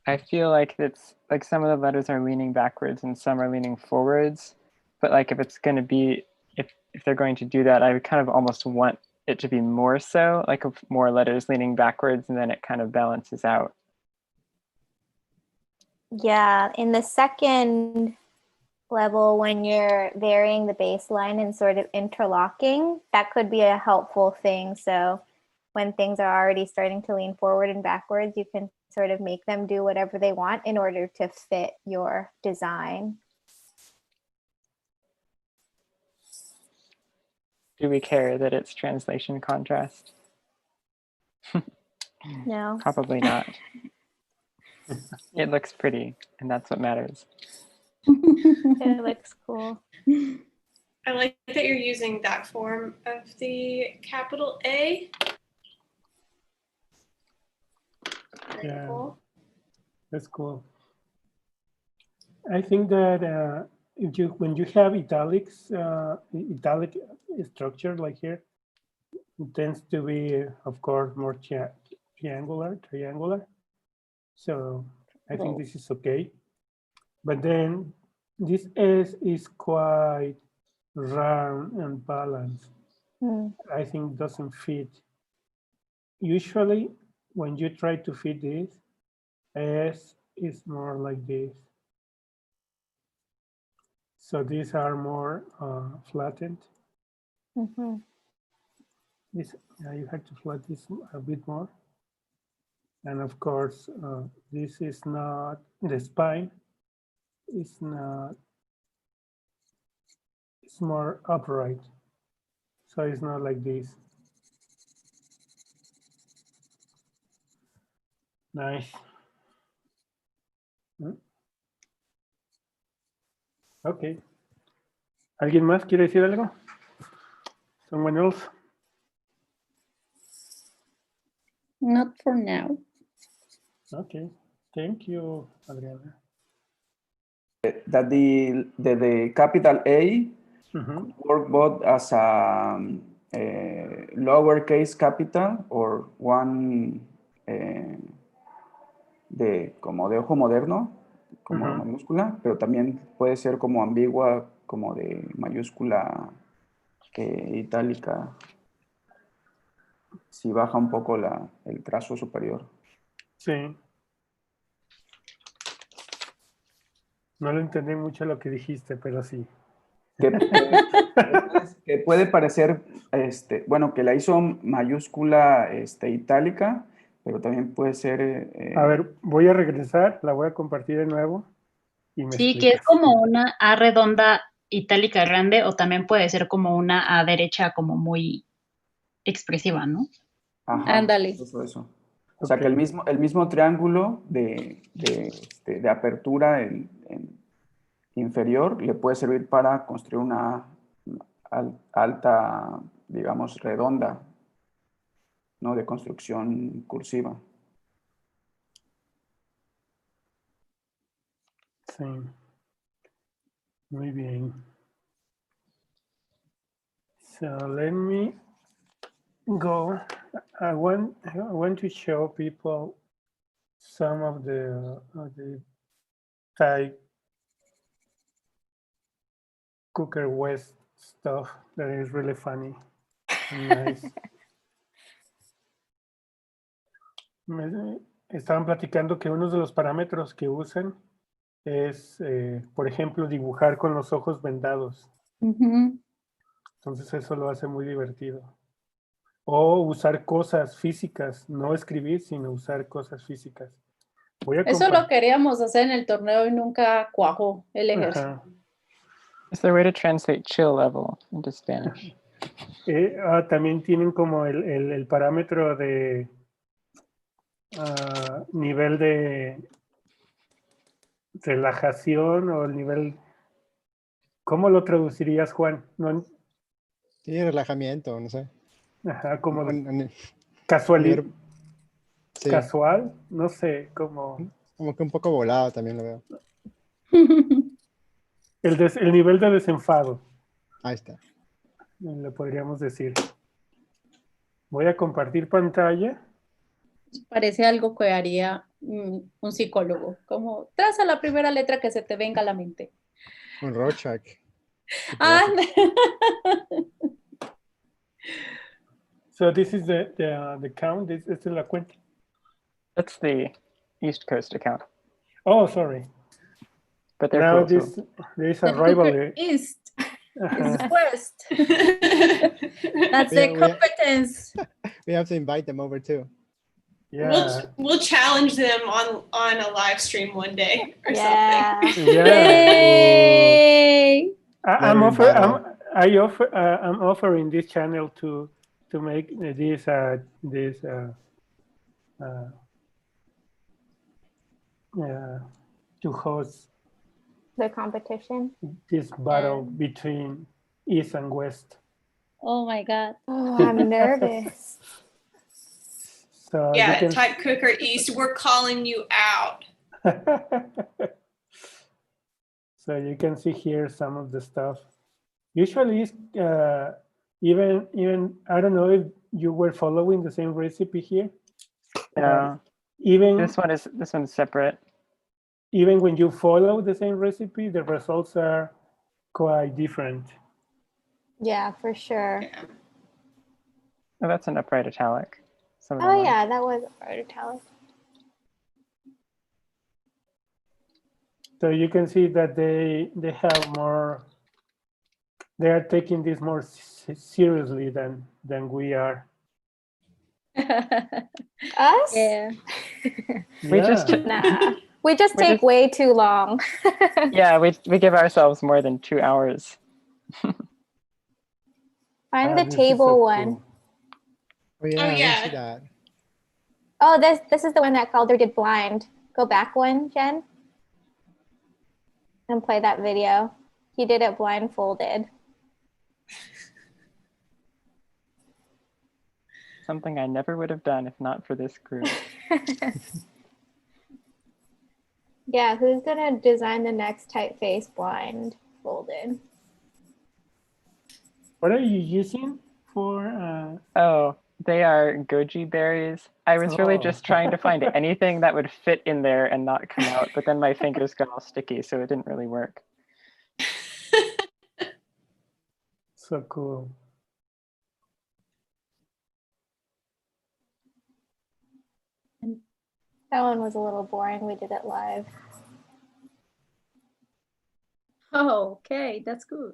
I feel like it's like some of the letters are leaning backwards and some are leaning forwards. But like if it's going to be, if they're going to do that, I would kind of almost want it to be more so, like more letters leaning backwards and then it kind of balances out. Yeah, in the second level, when you're varying the baseline and sort of interlocking, that could be a helpful thing. So when things are already starting to lean forward and backwards, you can sort of make them do whatever they want in order to fit your design. Do we care that it's translation contrast? No. Probably not. It looks pretty, and that's what matters. It looks cool. I like that you're using that form of the capital A. Very Yeah. cool. That's cool. I think that when you have italics, italic structure like here, it tends to be, of course, more triangular. So I think this is okay. But then this S is quite round and balanced. I think doesn't fit. Usually, when you try to fit this, S is more like this. So these are more flattened. This you have to flatten this a bit more. And of course, this is not, the spine is not, it's more upright. So it's not like this. Nice. Ok. ¿Alguien más quiere decir algo? Someone else? Not for now. Okay. Thank you, Adriana. That the capital A could work both as a lowercase capital or one como de ojo moderno, como mayúscula, pero también puede ser como ambigua, como de mayúscula itálica, si baja un poco el trazo superior. Sí. No lo entendí mucho lo que dijiste, pero sí. Que puede parecer, bueno, que la hizo mayúscula itálica, pero también puede ser... A ver, voy a regresar, la voy a compartir de nuevo. Y me Sí, explicas. que es como una A redonda itálica grande o también puede ser como una A derecha como muy expresiva, ¿no? Ajá, ándale. eso. O sea, que el mismo triángulo de apertura inferior le puede servir para construir una alta, digamos, redonda, ¿no? De construcción cursiva. Sí. Muy bien. So let me go. I want to show people some of the TypeCooker West stuff that is really funny and nice. Estaban platicando que uno de los parámetros que usan es, por ejemplo, dibujar con los ojos vendados. Entonces eso lo hace muy divertido. O usar cosas físicas, no escribir, sino usar cosas físicas. Eso lo queríamos hacer en el torneo y nunca cuajó el ejercicio. Is there a way to translate chill level into Spanish? También tienen como el parámetro de nivel de relajación o el nivel... ¿Cómo lo traducirías, Juan? No, sí, relajamiento, no sé. Ajá, como casualidad. Sí. Casual, no sé, como que un poco volado también lo veo. El nivel de desenfado. Ahí está. Le podríamos decir. Voy a compartir pantalla. Parece algo que haría un psicólogo, como traza la primera letra que se te venga a la mente. Un Rorschach. So this is the count. Esta es la cuenta. That's the East Coast account. Oh, sorry. But they're Now cool too. there is a TypeCooker rivalry. East is Uh-huh. West. That's the competence. We have to invite them over too. Yeah. We'll challenge them on a live stream one day or Yeah. something. Yay! I'm Letter in I'm offering this channel to make this to host The competition. this battle between East and West. Oh my God. Oh, I'm nervous. So you Yeah, can- TypeCooker East, we're calling you out. So you can see here some of the stuff. Usually, even I don't know if you were following the same recipe here. Yeah. Even This one's separate. even when you follow the same recipe, the results are quite different. Yeah, for sure. Oh, that's an upright italic. Some of them Oh are. yeah, that was art italic. So you can see that they have more. They are taking this more seriously than we are. Us? Yeah. We just Nah. We just We take just- way too long. yeah, we give ourselves more than 2 hours. Find the this is table so one. cool. Oh yeah, I yeah. didn't see that. Oh, this is the one that Calder did blind. Go back one, Jen. And play that video. He did it blindfolded. Something I never would have done if not for this group. Yeah, who's gonna design the next typeface blindfolded? What are you using for? Oh, they are goji berries. I was really Oh. just trying to find anything that would fit in there and not come out, but then my fingers got all sticky, so it didn't really work. So cool. That one was a little boring. We did it live. Oh, okay, that's good.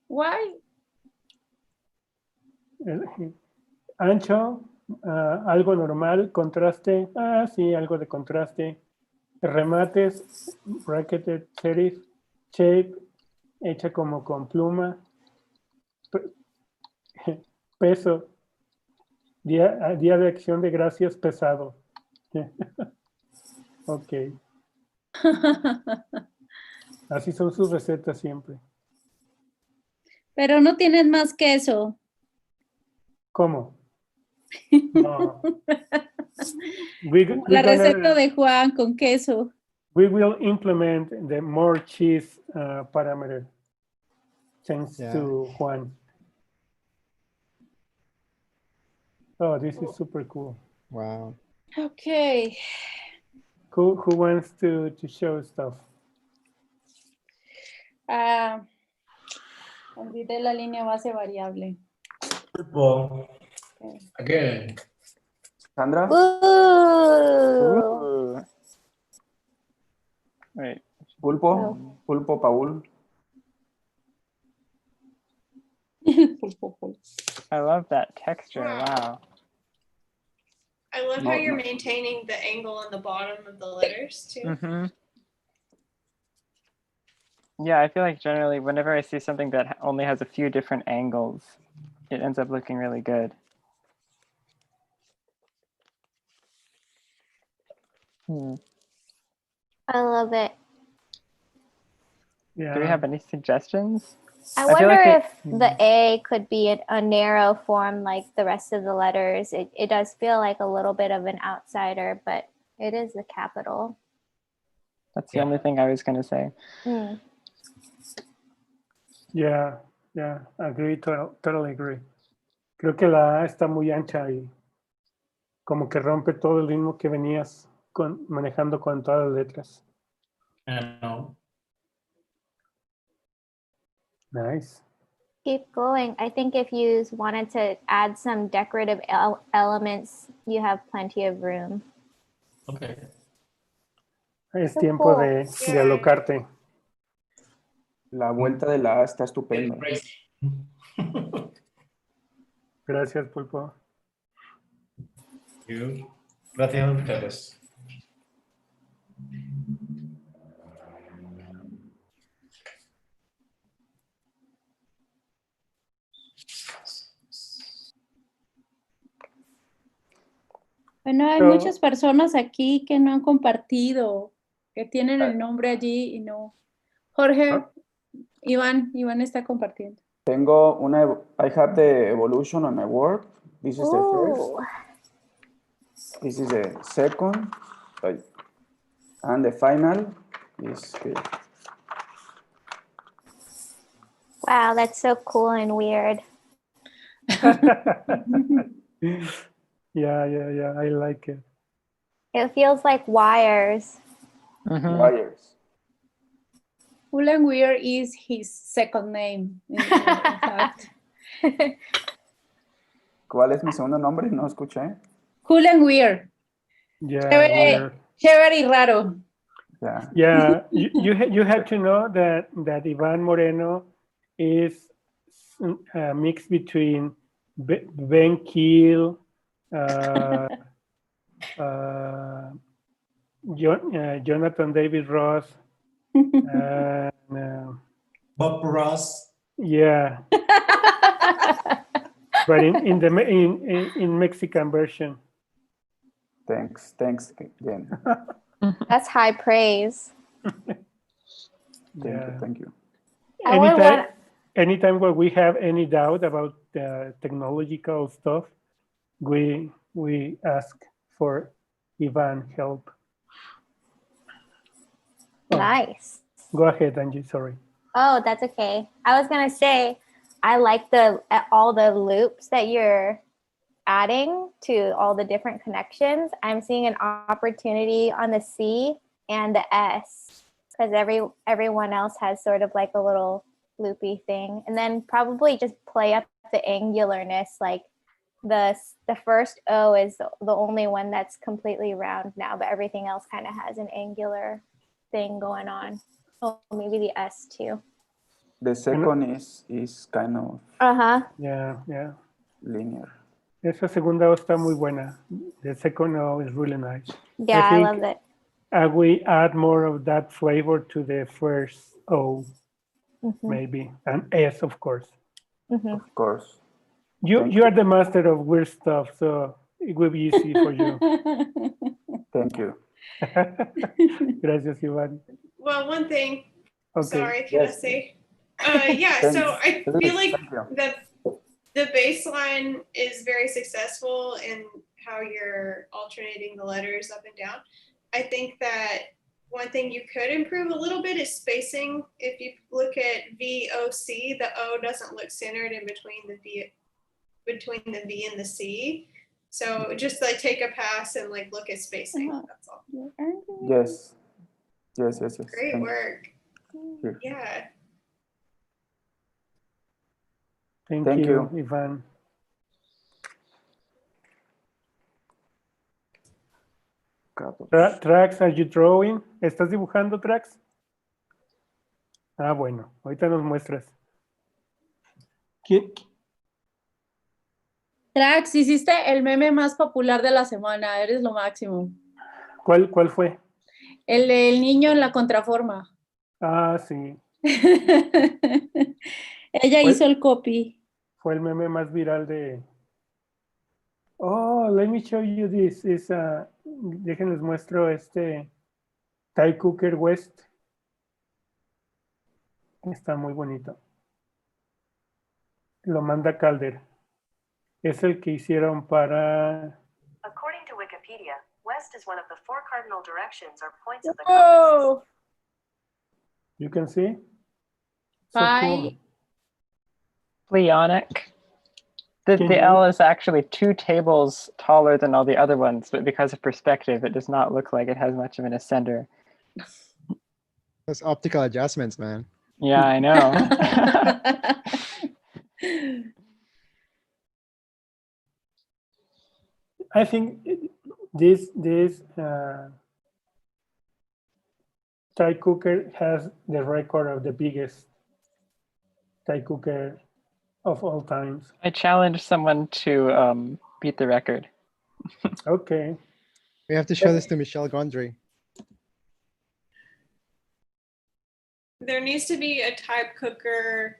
Why? Ancho, algo normal, contraste, sí, algo de contraste, remates, bracketed, serif, shape, hecha como con pluma, peso, día de acción de gracias pesado. Ok, así son sus recetas siempre. Pero no tienes más queso. ¿Cómo? No. La receta de Juan con queso. We will implement the more cheese parameter thanks to Juan. Oh, this is super cool. Wow. Okay. Who wants to show stuff? Olvidé la línea base variable. Grupo. Again. Sandra? Ooh. Wait. Pulpo? Pulpo, Paul. I love that texture. Wow. I love No, how you're no. maintaining the angle on the bottom of the letters too. Mm-hmm. Yeah, I feel like generally whenever I see something that only has a few different angles, it ends up looking really good. I love it. Yeah. Do we have any suggestions? I feel wonder like if the A could be a narrow form like the rest of the letters. It does feel like a little bit of an outsider, but it is the capital. That's the only thing I was going to say. Mm. Yeah, agree, totally agree. Creo que la A está muy ancha y como que rompe todo el ritmo que venías manejando con todas las letras. I know. Nice. Keep going. I think if you wanted to add some decorative elements, you have plenty of room. Okay. Es So tiempo cool. de Yeah. alocarte. La vuelta de la A está estupenda. Gracias, Pulpo. Gracias a ustedes. Bueno, hay So- muchas personas aquí que no han compartido, que tienen el nombre allí y no. Jorge, Iván está compartiendo. Tengo una, I have the evolution on my work. This is the first. Ooh. This is the second. And the final is here. Wow, that's so cool and weird. Yeah, I like it. It feels like wires. Wires. Cool and Weird is his second name. In fact. ¿Cuál es mi segundo nombre? No escuché. Cool and Weird. Yeah, Chévere, chévere y raro. Yeah. Yeah, you have to know that Ivan Moreno is a mix between Ben Keel, Jonathan David Ross, and, Bob Ross. yeah, but in Mexican version. Thanks again. That's high praise. Thank you. Anytime where we have any doubt about technological stuff, we ask for Ivan help. Oh, Nice. go ahead, Angie. Sorry. Oh, that's okay. I was gonna say, I like all the loops that you're adding to all the different connections. I'm seeing an opportunity on the C and the S because everyone else has sort of like a little loopy thing, and then probably just play up the angularness. Like the first O is the only one that's completely round now, but everything else kind of has an angular thing going on. Oh, maybe the S too. The second is kind of Yeah. linear. Esa segunda O está muy buena. The second O is really nice. Yeah, I love it. We add more of that flavor to the first O, maybe, and S, of course. Of course. You are the master of weird stuff, so it will be easy for you. Thank you. Gracias, Iván. Well, one thing, Okay. sorry, can I say? Yeah, so I feel like the baseline is very successful in how you're alternating the letters up and down. I think that one thing you could improve a little bit is spacing. If you look at VOC, the O doesn't look centered in between the V and the C. So just like take a pass and like look at spacing. That's all. Yes. Great work. Yeah. Thank you, Ivan. Trax, are you drawing? ¿Estás dibujando, Trax? Ah, bueno, ahorita nos muestras. Trax, hiciste el meme más popular de la semana, eres lo máximo. ¿Cuál fue? El del niño en la contraforma. Ah, sí. Ella hizo el copy. Fue el meme más viral de... Oh, let me show you this. Déjenles muestro TypeCooker West. Está muy bonito. Lo manda Calder. Es el que hicieron para... According to Wikipedia, west is one of the 4 cardinal directions or points of the Oh. compass. You can see? So Bye. cool. Leonic. The L is actually 2 tables taller than all the other ones, but because of perspective, it does not look like it has much of an ascender. That's optical adjustments, man. Yeah, I know. I think this TypeCooker has the record of the biggest TypeCooker of all times. I challenge someone to beat the record. Okay. We have to show this to Michelle Gondry. There needs to be a TypeCooker.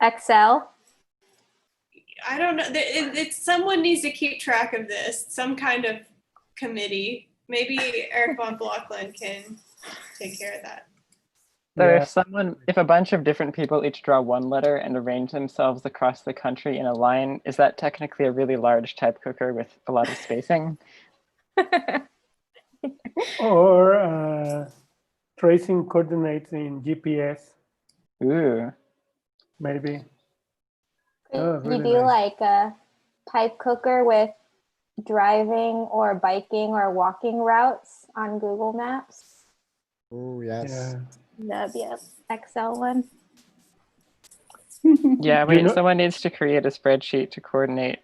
Excel. I don't know. It's someone needs to keep track of this. Some kind of committee. Maybe Eric von Blockland can take care of that. So Yeah. if a bunch of different people each draw one letter and arrange themselves across the country in a line, is that technically a really large TypeCooker with a lot of spacing? Or tracing coordinates in GPS. Ooh. Maybe. Could really you do nice. like a TypeCooker with driving or biking or walking routes on Google Maps? Oh, yes. Yeah. That'd be an Excel one. Yeah, wait, You know- someone needs to create a spreadsheet to coordinate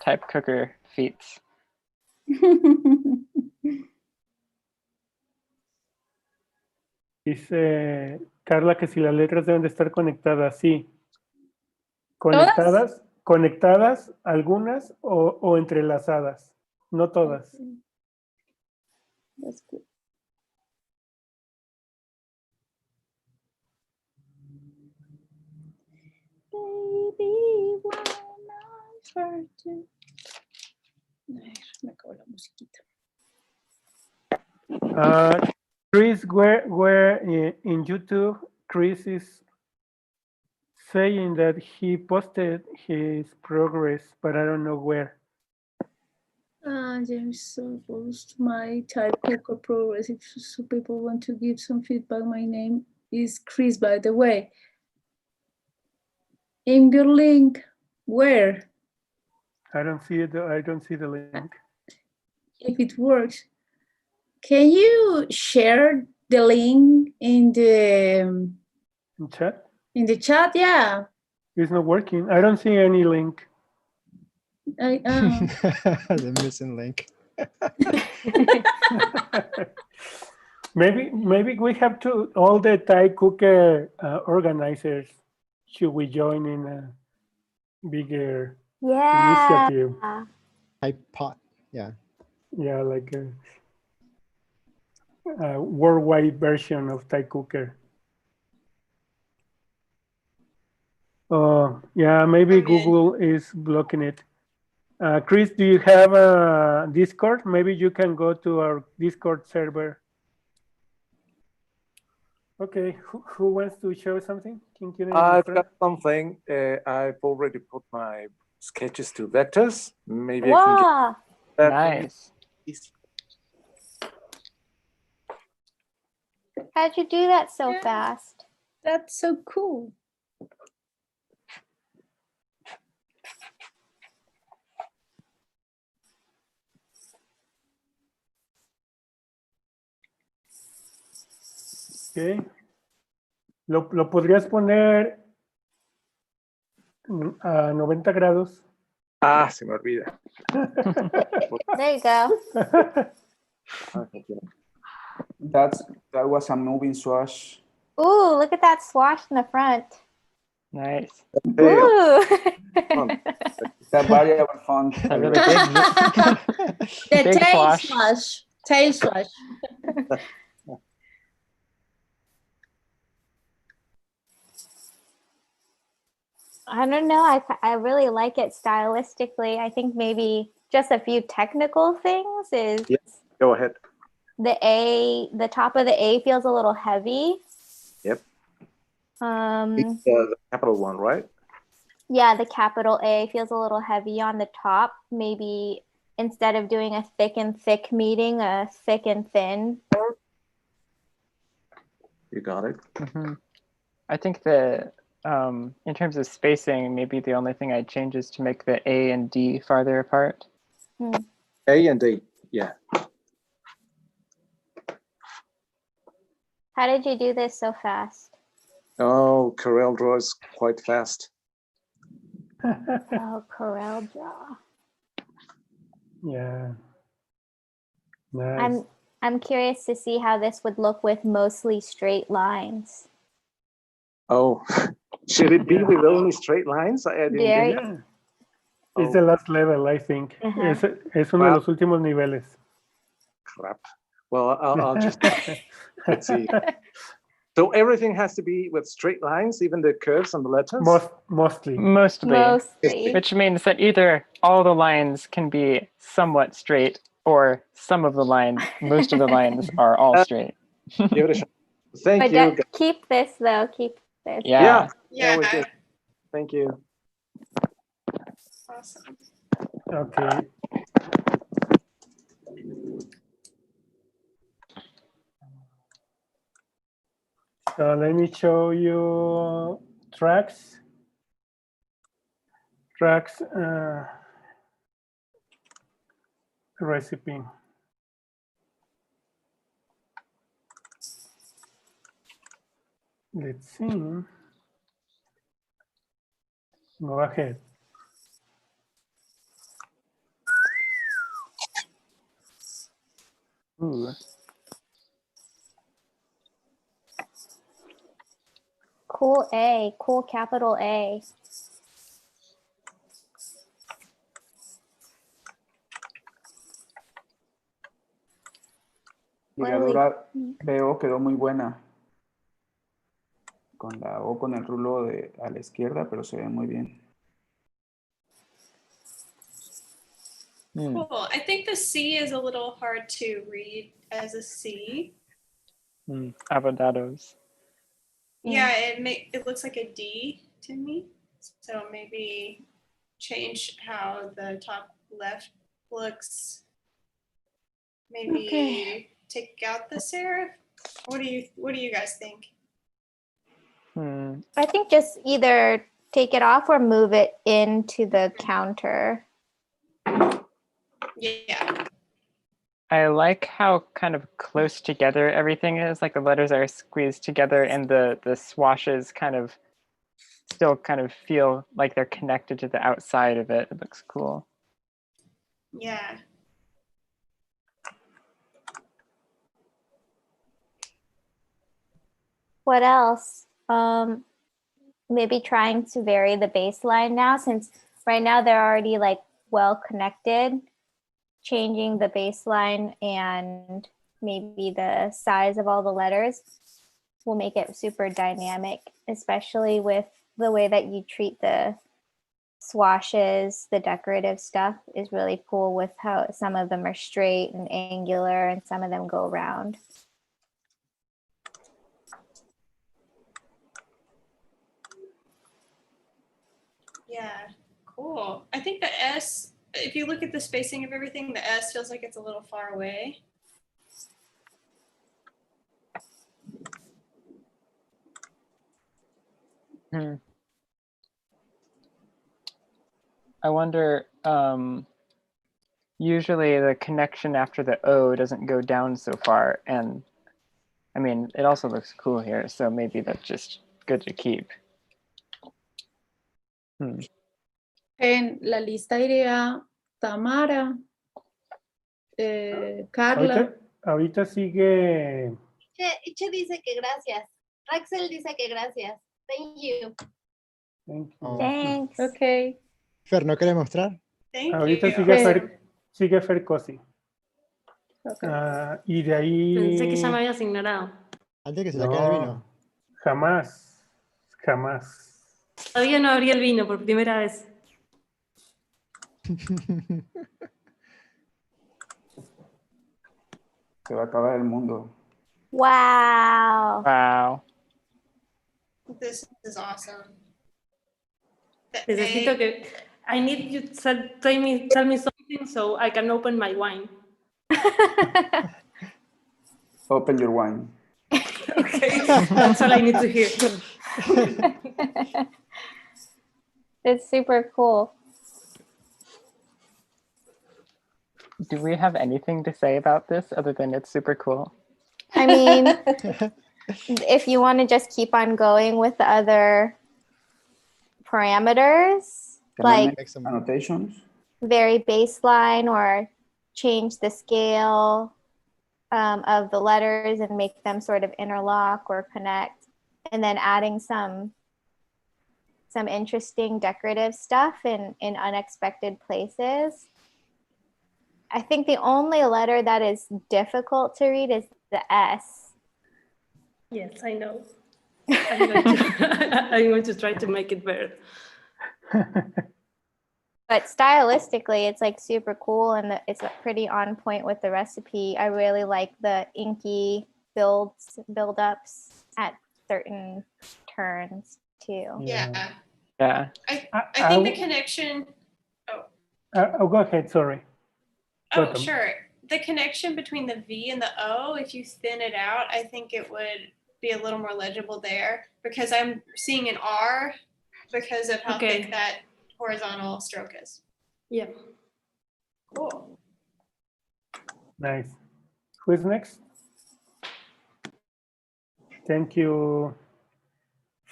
TypeCooker feats. Dice Carla que si las letras deben de estar conectadas, sí. Conectadas algunas o entrelazadas, no todas. That's good. Baby, when I first you. Ay, me acabó la musiquita. Chris, where in YouTube, Chris is saying that he posted his progress, but I don't know where. James, so post my TypeCooker progress. If so people want to give some feedback, my name is Chris, by the way. In your link, where? I don't see it. I don't see the link. If it works, can you share the link in the Chat? chat? Yeah. It's not working. I don't see any link. The missing link. Maybe we have to all the TypeCooker organizers. Should we join in a bigger initiative? TypePot, yeah. Yeah, like a worldwide version of TypeCooker. Oh, yeah, maybe Google is blocking it. Chris, do you have a Discord? Maybe you can go to our Discord server. Okay, who wants to show something? I've got something. I've already put my sketches to vectors. Maybe I can get that. Nice. How'd you do that so fast? That's so cool. Okay. Lo podrías poner a 90 grados. Ah, se me olvida. There you go. That was a moving swash. Ooh, look at that swash in the front. Nice. Ooh. That variable font. A really big, The big tail swash. slash. Tail slash. I don't know. I really like it stylistically. I think maybe just a few technical things is Go ahead. the top of the A feels a little heavy. Yep. It's the capital one, right? Yeah, the capital A feels a little heavy on the top. Maybe instead of doing a thick and thick meeting, a thick and thin. You got it. Mm-hmm. I think in terms of spacing, maybe the only thing I'd change is to make the A and D farther apart. A and D, yeah. How did you do this so fast? Oh, Corel Draw is quite fast. Oh, Corel Draw. Yeah. Nice. I'm curious to see how this would look with mostly straight lines. Oh, should it be with only straight lines? I didn't get it. Yeah. It's the last level, I think. Es uno de los últimos niveles. Crap. Well, I'll just, let's see. So everything has to be with straight lines, even the curves and the letters? Mostly. Which means that either all the lines can be somewhat straight, or some of the lines, most of the lines are all straight. Give it a shot. Thank But you. keep this though, keep this. Yeah. We did. Thank you. Awesome. Okay. So let me show you tracks. Tracks recipe. Let's see. Go ahead. Ooh. Cool A, cool capital A. Ligadura veo quedó muy buena. Con la O con el rulo a la izquierda, pero se ve muy bien. Cool. I think the C is a little hard to read as a C. Avocados. Yeah, it looks like a D to me. So maybe change how the top left looks. Maybe take out the serif. What do you guys think? I think just either take it off or move it into the counter. Yeah. I like how kind of close together everything is, like the letters are squeezed together and the swashes kind of still kind of feel like they're connected to the outside of it. It looks cool. Yeah. What else? Maybe trying to vary the baseline now, since right now they're already like well connected. Changing the baseline and maybe the size of all the letters will make it super dynamic, especially with the way that you treat the swashes. The decorative stuff is really cool with how some of them are straight and angular and some of them go round. Yeah, cool. I think the S, if you look at the spacing of everything, the S feels like it's a little far away. I wonder, usually the connection after the O doesn't go down so far, and I mean, it also looks cool here, so maybe that's just good to keep. En la lista iría Tamara, Carla. Ahorita sigue. Che dice que gracias. Raxel dice que gracias. Thank you. Thank you. Thanks. Okay. Fer, ¿no quiere mostrar? Ahorita sigue Fer Cosi. Okay. Y de ahí. Pensé que ya me habías ignorado. Antes que se le quede el vino. Jamás. Todavía no abrí el vino por primera vez. Se va a acabar el mundo. Wow. Wow. This is awesome. Necesito que... I need you to tell me something so I can open my wine. Open your wine. Okay, that's all I need to hear. It's super cool. Do we have anything to say about this other than it's super cool? I mean, if you want to just keep on going with the other parameters, like annotations, very baseline, or change the scale of the letters and make them sort of interlock or connect, and then adding some interesting decorative stuff in unexpected places. I think the only letter that is difficult to read is the S. Yes, I know. I'm going to try to make it better. But stylistically, it's like super cool, and it's pretty on point with the recipe. I really like the inky build-ups at certain turns too. Yeah. Yeah. I think the connection. Oh, go ahead. Sorry. Oh, sure. The connection between the V and the O, if you thin it out, I think it would be a little more legible there, because I'm seeing an R because of how thick that horizontal stroke is. Yeah. Cool. Nice. Who is next? Thank you,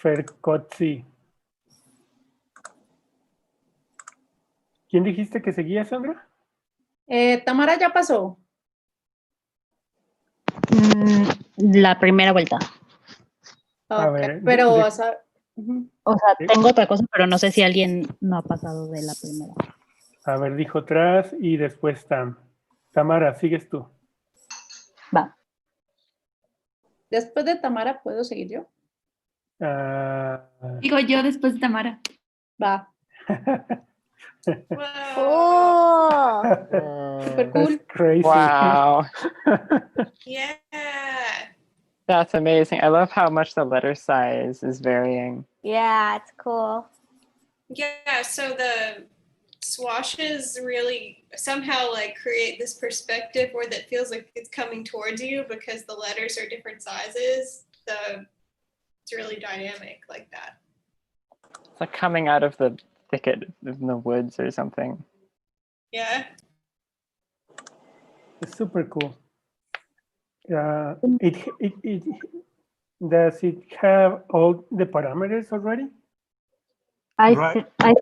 Fercozzi. ¿Quién dijiste que seguía, Sandra? Tamara ya pasó. La primera vuelta. A ver, Pero, O sea, tengo otra cosa, pero no sé si alguien no ha pasado de la primera. A ver, dijo Tras y después Tam. Tamara, sigues tú. Va. Después de Tamara, ¿puedo seguir yo? Digo yo después de Tamara. Va. Oh, super cool. That's crazy. Wow. Yeah. That's amazing. I love how much the letter size is varying. yeah, it's cool. Yeah, so the swashes really somehow like create this perspective where that feels like it's coming towards you because the letters are different sizes. So it's really dynamic like that. It's like coming out of the thicket in the woods or something. Yeah. It's super cool. It does it have all the parameters already? I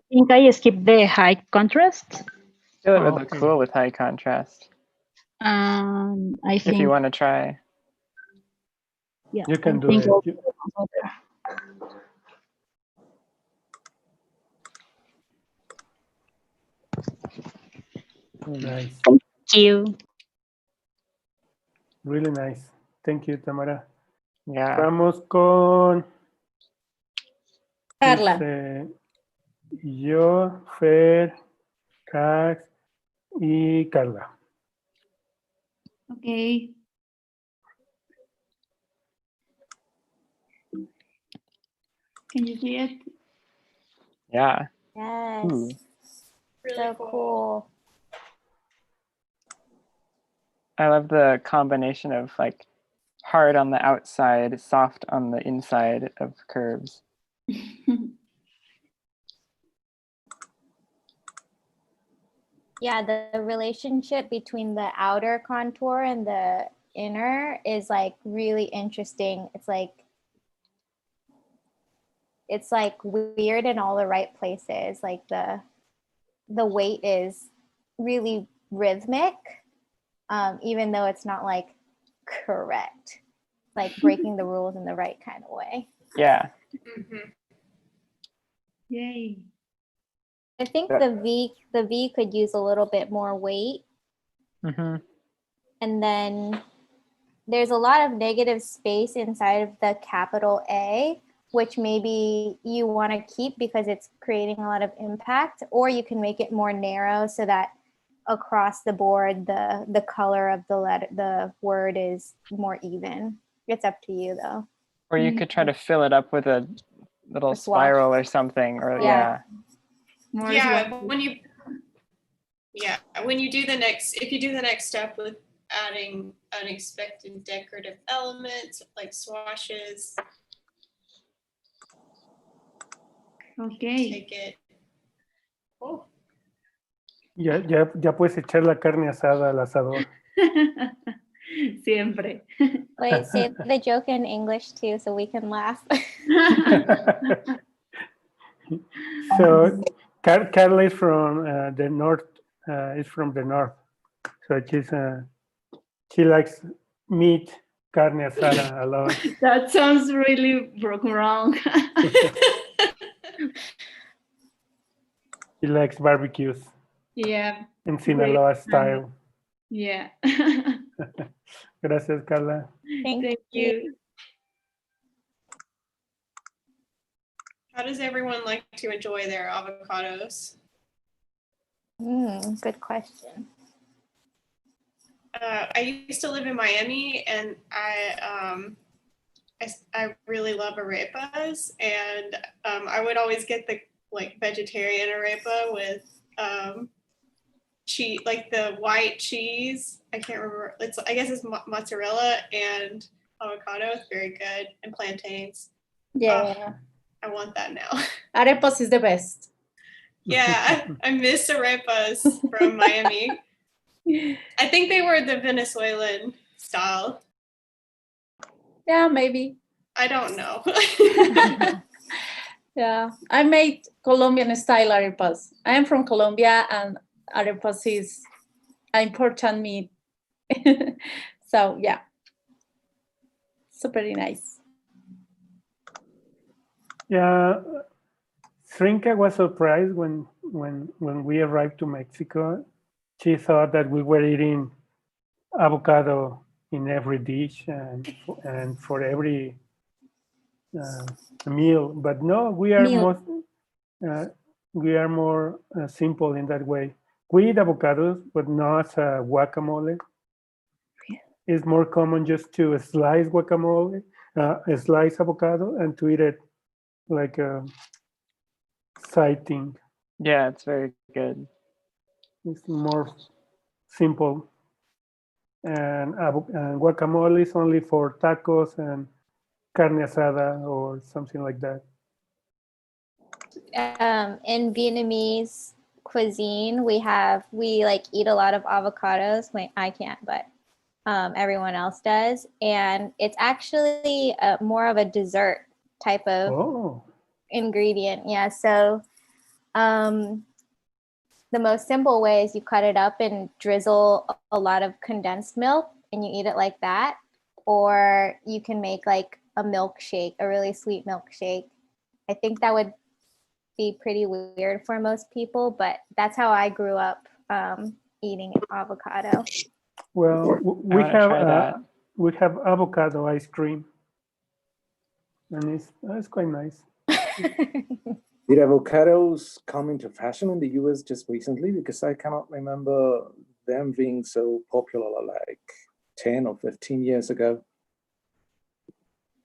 think I skipped the high contrast. I feel it would look cool with high contrast. I think If you want to try. Yeah, you can I do think it. Nice. Thank you. Really nice. Thank you, Tamara. Yeah. Vamos con Carla. Yo, Fer, Cax y Carla. Okay. Can you see it? Yeah. Yes. Ooh. Really So cool. I love the combination of like hard on the outside, soft on the inside of curves. Yeah, the relationship between the outer contour and the inner is like really interesting. It's like weird in all the right places. Like the weight is really rhythmic, even though it's not like correct, like breaking the rules in the right kind of way. Yeah. Mm-hmm. Yay. I think the V could use a little bit more weight. Mm-hmm. And then there's a lot of negative space inside of the capital A, which maybe you want to keep because it's creating a lot of impact, or you can make it more narrow so that across the board, the color of the word is more even. It's up to you though. Or you could try to fill it up with a little spiral or something, or yeah. When you do the next, if you do the next step with adding unexpected decorative elements like swashes. Okay. Take it. Oh. Ya puedes echar la carne asada al asador. Siempre. Wait, say the joke in English too, so we can laugh. So Carla is from the north. Is from the north, so she likes meat, carne asada a lot. That sounds really wrong. She likes barbecues. Yeah. In Sinaloa style. Yeah. Gracias, Carla. Thank you. How does everyone like to enjoy their avocados? Good question. I used to live in Miami, and I really love arepas, and I would always get the vegetarian arepa with cheese, like the white cheese. I can't remember. I guess it's mozzarella and avocado. It's very good, and plantains. Yeah. I want that now. Arepas is the best. Yeah, I miss arepas from Miami. I think they were the Venezuelan style. Yeah, maybe. I don't know. Yeah, I made Colombian style arepas. I am from Colombia, and arepas is an important meat. So yeah, super nice. Yeah, Srinka was surprised when we arrived to Mexico. She thought that we were eating avocado in every dish and for every meal, but no, we are more simple in that way. We eat avocados, but not as a guacamole. It's more common just to slice guacamole, slice avocado, and to eat it like a side thing. Yeah, it's very good. It's more simple. And guacamole is only for tacos and carne asada or something like that. In Vietnamese cuisine, we eat a lot of avocados. I can't, but everyone else does, and it's actually more of a dessert type of ingredient. Yeah, so the most simple way is you cut it up and drizzle a lot of condensed milk and you eat it like that, or you can make like a milkshake, a really sweet milkshake. I think that would be pretty weird for most people, but that's how I grew up eating avocado. Well, we have avocado ice cream, and it's quite nice. Did avocados come into fashion in the US just recently? Because I cannot remember them being so popular like 10 or 15 years ago.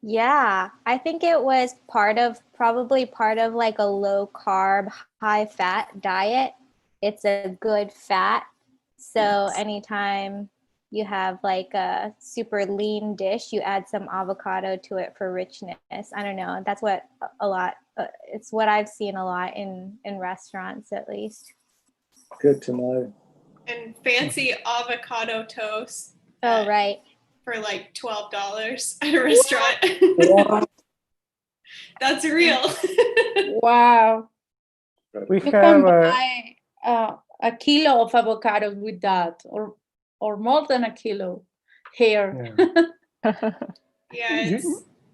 Yeah, I think it was probably part of like a low carb, high fat diet. It's a good fat. So anytime you have like a super lean dish, you add some avocado to it for richness. I don't know. That's what it's what I've seen a lot in restaurants, at least. Good to know. And fancy avocado toast. Oh, right. For like $12 at a restaurant. That's real. Wow. We You have can buy a kilo of avocado with that, or more than a kilo here. Yeah,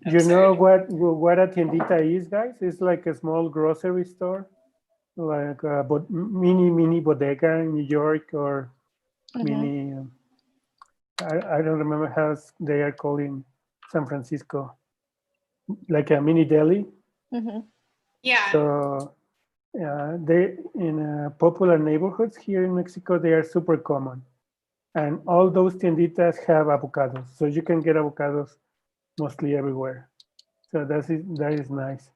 you know what a tiendita is, guys? It's like a small grocery store, like a mini bodega in New York, or mini. I don't remember how they are called in San Francisco, like a mini deli. Yeah. So they in popular neighborhoods here in Mexico, they are super common, and all those tienditas have avocados, so you can get avocados mostly everywhere. So that is nice.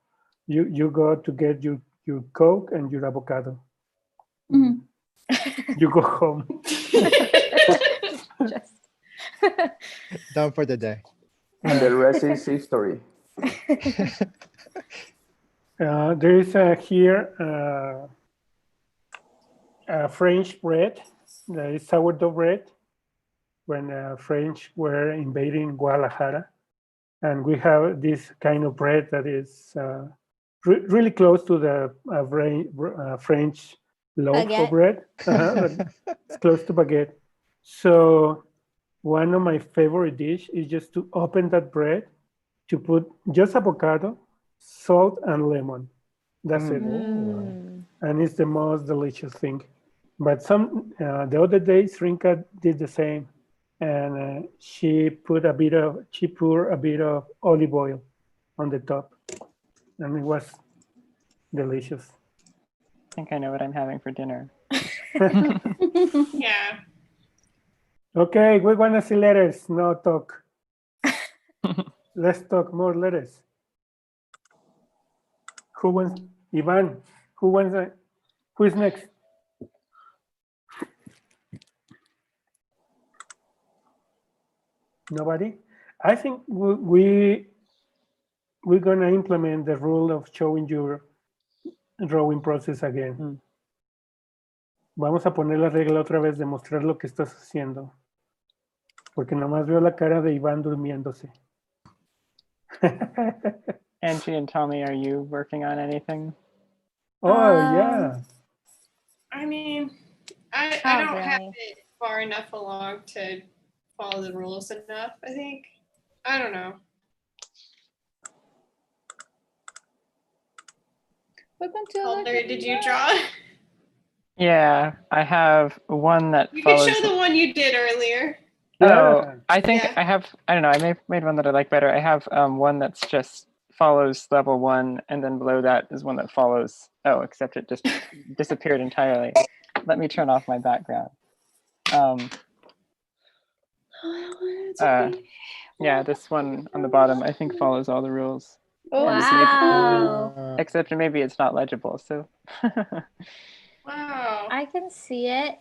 You go to get your Coke and your avocado. You go home. Done for the day. And the rest is history. There is here French bread, that is sourdough bread, when French were invading Guadalajara, and we have this kind of bread that is really close to the French loaf Baguette. of bread. But it's close to baguette. So one of my favorite dish is just to open that bread, to put just avocado, salt, and lemon. That's it. And it's the most delicious thing. But the other day, Srinka did the same, and she poured a bit of olive oil on the top, and it was delicious. I think I know what I'm having for dinner. Yeah. Okay, we want to see letters, no talk. Let's talk more letters. Who wants? Ivan, who is next? Nobody? I think we're gonna implement the rule of showing your drawing process again. Vamos a poner la regla otra vez de mostrar lo que estás haciendo. Porque nomás veo la cara de Iván durmiéndose. Angie and Tommy, are you working on anything? Oh, yeah. I mean, I don't have it far enough along to follow the rules enough, I think. I don't know. Calder, did you draw? Yeah, I have one that You follows... can show the one you did earlier. Oh, I think I have, I don't know, I made one that I like better. I have one that's just follows level 1, and then below that is one that follows, except it just disappeared entirely. Let me turn off my background. Yeah, this one on the bottom, I think follows all the rules. Wow. Except maybe it's not legible, so. Wow. I can see it.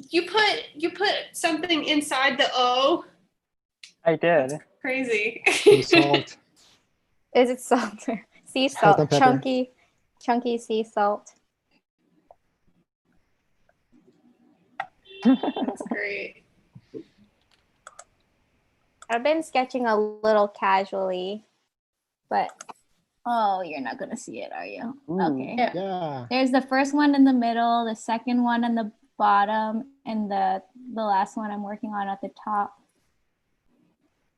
You put something inside the O. I did. Crazy. Salt. Is it salt? Sea Salt and salt. pepper. Chunky sea salt. That's great. I've been sketching a little casually, but you're not gonna see it, are you? Okay. Yeah. There's the first one in the middle, the second one in the bottom, and the last one I'm working on at the top.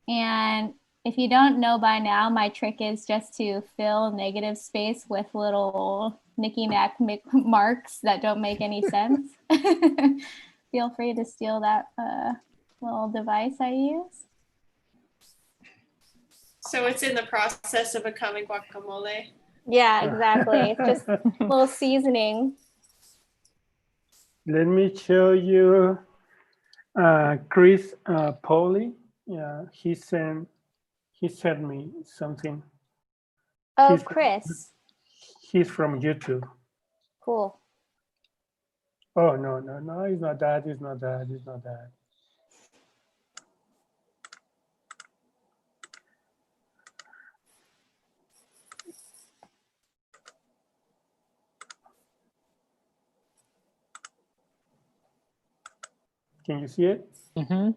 And if you don't know by now, my trick is just to fill negative space with little knicky-knack marks that don't make any sense. Feel free to steal that little device I use. So it's in the process of becoming guacamole. Yeah, exactly. It's just a little seasoning. Let me show you Chris Pauly. Yeah, he sent me something. Oh, Chris. He's from YouTube. Cool. Oh, no, it's not that, it's not that. Can you see it? Mm-hmm.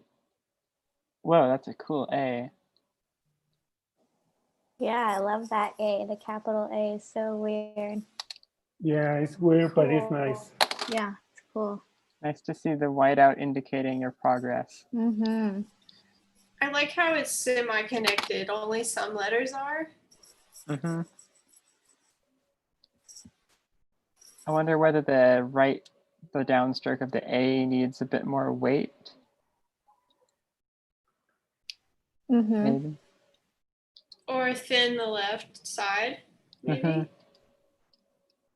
Whoa, that's a cool A. Yeah, I love that A. The capital A is so weird. Yeah, it's weird, but it's nice. Yeah, it's cool. Nice to see the whiteout indicating your progress. Mm-hmm. I like how it's semi-connected. Only some letters are. Mm-hmm. I wonder whether the downstroke of the A needs a bit more weight. Mm-hmm. Maybe. Or thin the left side, maybe. Mm-hmm.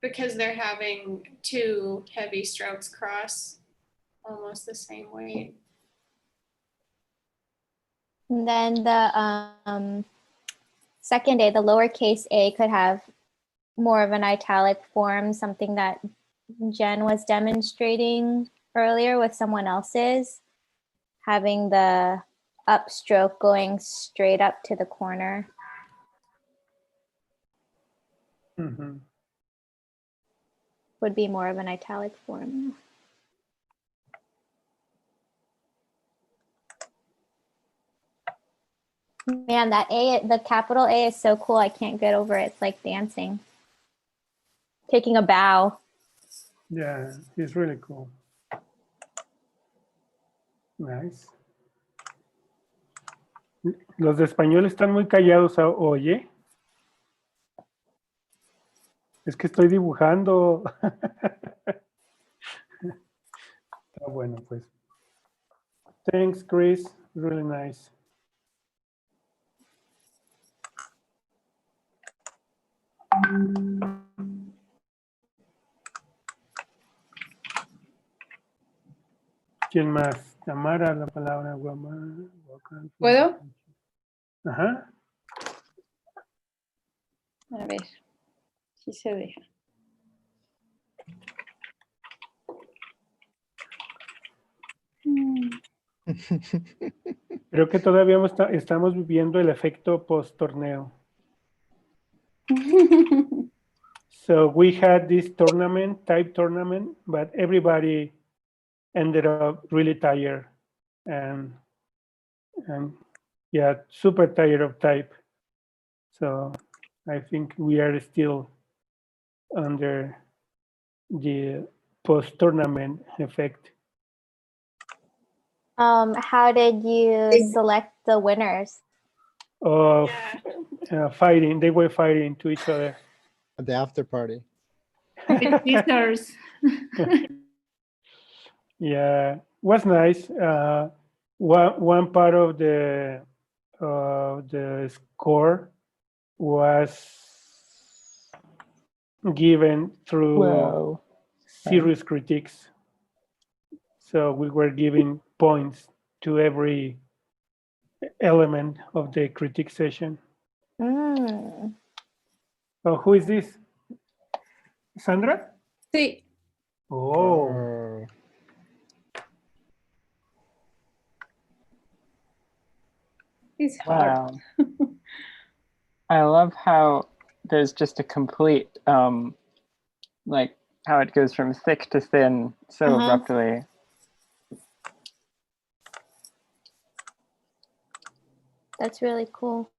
Because they're having two heavy strokes cross almost the same weight. And then the second A, the lowercase a, could have more of an italic form, something that Jen was demonstrating earlier with someone else's, having the upstroke going straight up to the corner. Mm-hmm. Would be more of an italic form. Man, that A, the capital A is so cool. I can't get over it. It's like dancing. Taking a bow. Yeah, it's really cool. Nice. Los de español están muy callados hoy, ¿eh? Es que estoy dibujando. Está bueno, pues. Thanks, Chris. Really nice. ¿Quién más? Tamara, la palabra guama. ¿Puedo? Ajá. A ver, si se deja. Creo que todavía estamos viviendo el efecto post-torneo. So we had this tournament, type tournament, but everybody ended up really tired and yeah, super tired of type. So I think we are still under the post-tournament effect. How did you select the winners? Of fighting, they were fighting to each other. At the after party. Sisters. Yeah, was nice. One part of the score was given through serious critiques. So we were giving points to every element of the critique session. Mm. Oh, who is this? Sandra? Sí. Oh. It's hard. Wow. I love how there's just a complete, like how it goes from thick to thin so abruptly. That's really cool.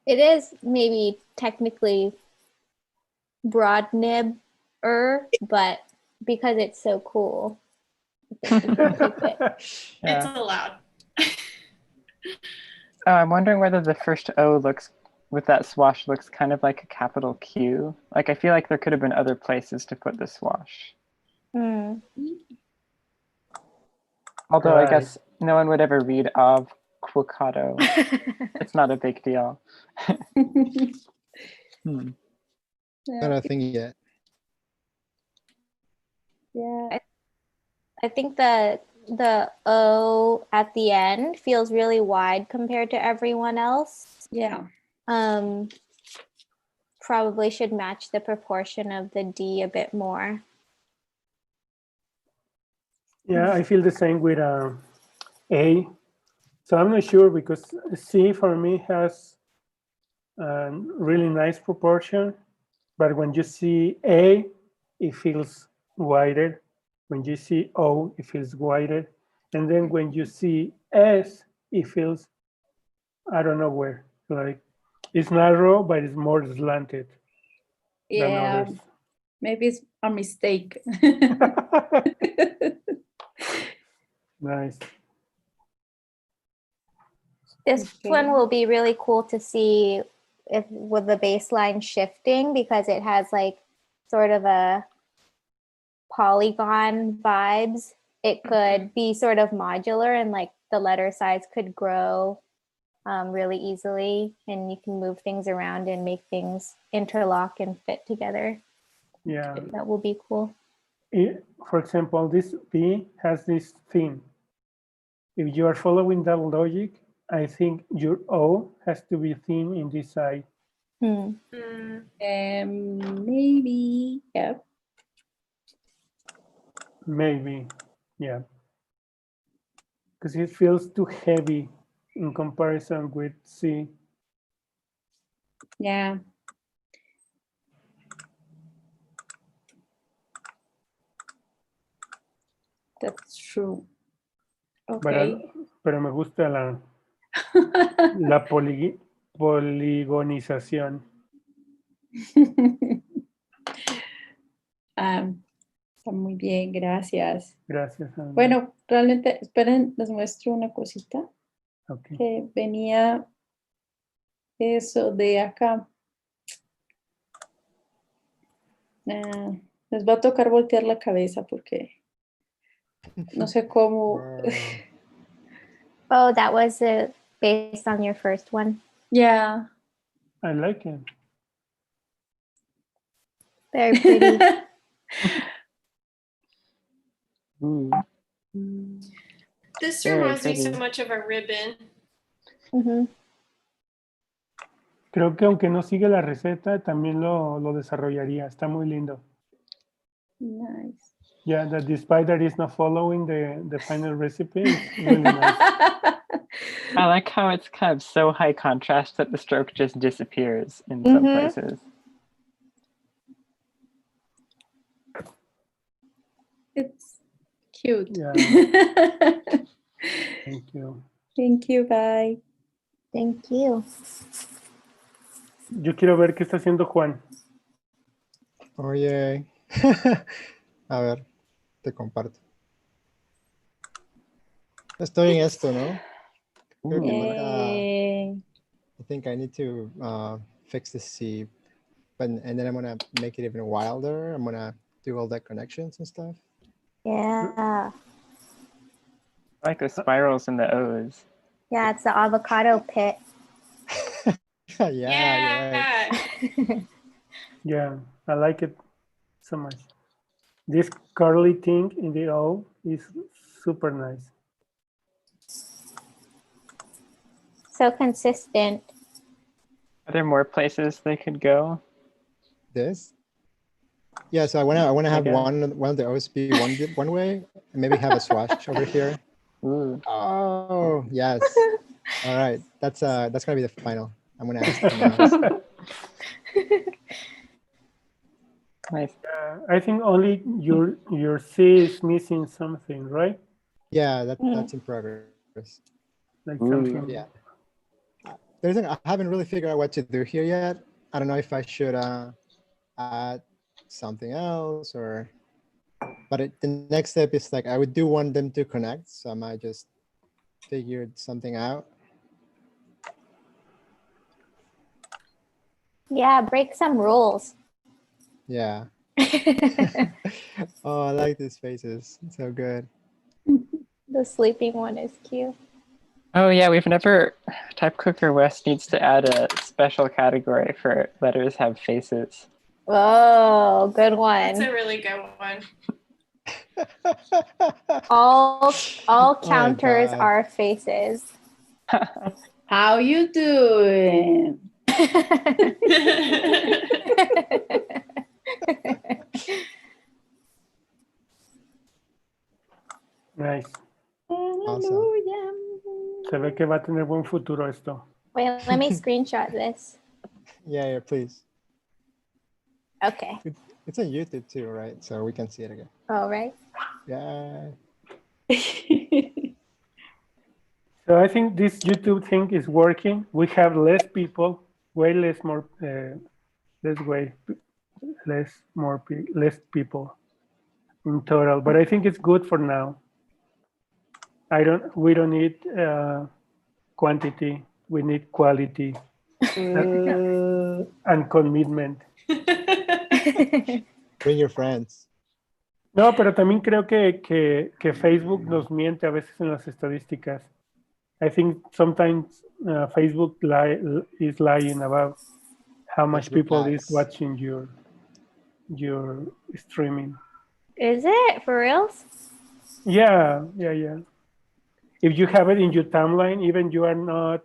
It is maybe technically broad nib-er, but because it's so cool. It's allowed. I'm wondering whether the first O looks, with that swash, looks kind of like a capital Q. Like, I feel like there could have been other places to put the swash. Mm. Although I guess no one would ever read Avocado. It's not a big deal. Not a thing yet. Yeah. I think the O at the end feels really wide compared to everyone else. Yeah. Probably should match the proportion of the D a bit more. Yeah, I feel the same with A. So I'm not sure because C for me has a really nice proportion, but when you see A, it feels wider. When you see O, it feels wider. And then when you see S, it feels, I don't know where, like it's narrow, but it's more slanted. Yeah, maybe it's a mistake. Nice. This one will be really cool to see if with the baseline shifting because it has like sort of a polygon vibes. It could be sort of modular and like the letter size could grow really easily and you can move things around and make things interlock and fit together. Yeah. That will be cool. For example, this B has this theme. If you are following that logic, I think your O has to be theme in this side. Maybe, yeah. Maybe, yeah. Because it feels too heavy in comparison with C. Yeah. That's true. Pero me gusta la poligonización. Está muy bien, gracias. Gracias, Ana. Bueno, realmente, esperen, les muestro una cosita. Okay. Que venía eso de acá. Les va a tocar voltear la cabeza porque no sé cómo. Oh, that was based on your first one. Yeah. I like it. Very pretty. This Very reminds me so pretty. much of a ribbon. Creo que aunque no sigue la receta, también lo desarrollaría. Está muy lindo. Nice. Yeah, that despite that it's not following the final recipe, it's really nice. I like how it's kind of so high contrast that the stroke just disappears in some places. It's cute. Yeah. Thank you. Thank you, bye. Thank you. Yo quiero ver qué está haciendo Juan. Oye. A ver, te comparto. Estoy en esto, ¿no? Creo que falta, I think I need to fix the C, and then I'm gonna make it even wilder. I'm gonna do all the connections and stuff. Yeah. I like the spirals and the O's. Yeah, it's the avocado pit. Yeah. Yeah, I like it so much. This curly thing in the O is super nice. So consistent. Are there more places they could go? This? Yeah, so I wanna have one of the O's be one way, and maybe have a swash over here. Ooh. Oh yes. All right, that's gonna be the final. I'm gonna ask someone else. Nice. I think only your C is missing something, right? Yeah, that's in progress. Like something. Yeah. I haven't really figured out what to do here yet. I don't know if I should add something else or. But the next step is like I do want them to connect, so I might just figure something out. Yeah, break some rules. Yeah. Oh, I like these faces. It's so good. The sleeping one is cute. Oh yeah, TypeCooker West needs to add a special category for letters have faces. Oh, good one. That's a really good one. All counters are faces. How you doing? Nice. Awesome. Se ve que va a tener buen futuro esto. Wait, let me screenshot this. Yeah, please. Okay. It's on YouTube too, right? So we can see it again. All right. Yeah. So I think this YouTube thing is working. We have less people, less people in total. But I think it's good for now. We don't need quantity. We need quality and commitment. Bring your friends. No, pero también creo que Facebook nos miente a veces en las estadísticas. I think sometimes Facebook is lying about how much people is watching your streaming. Is it for reals? Yeah. If you have it in your timeline, even you are not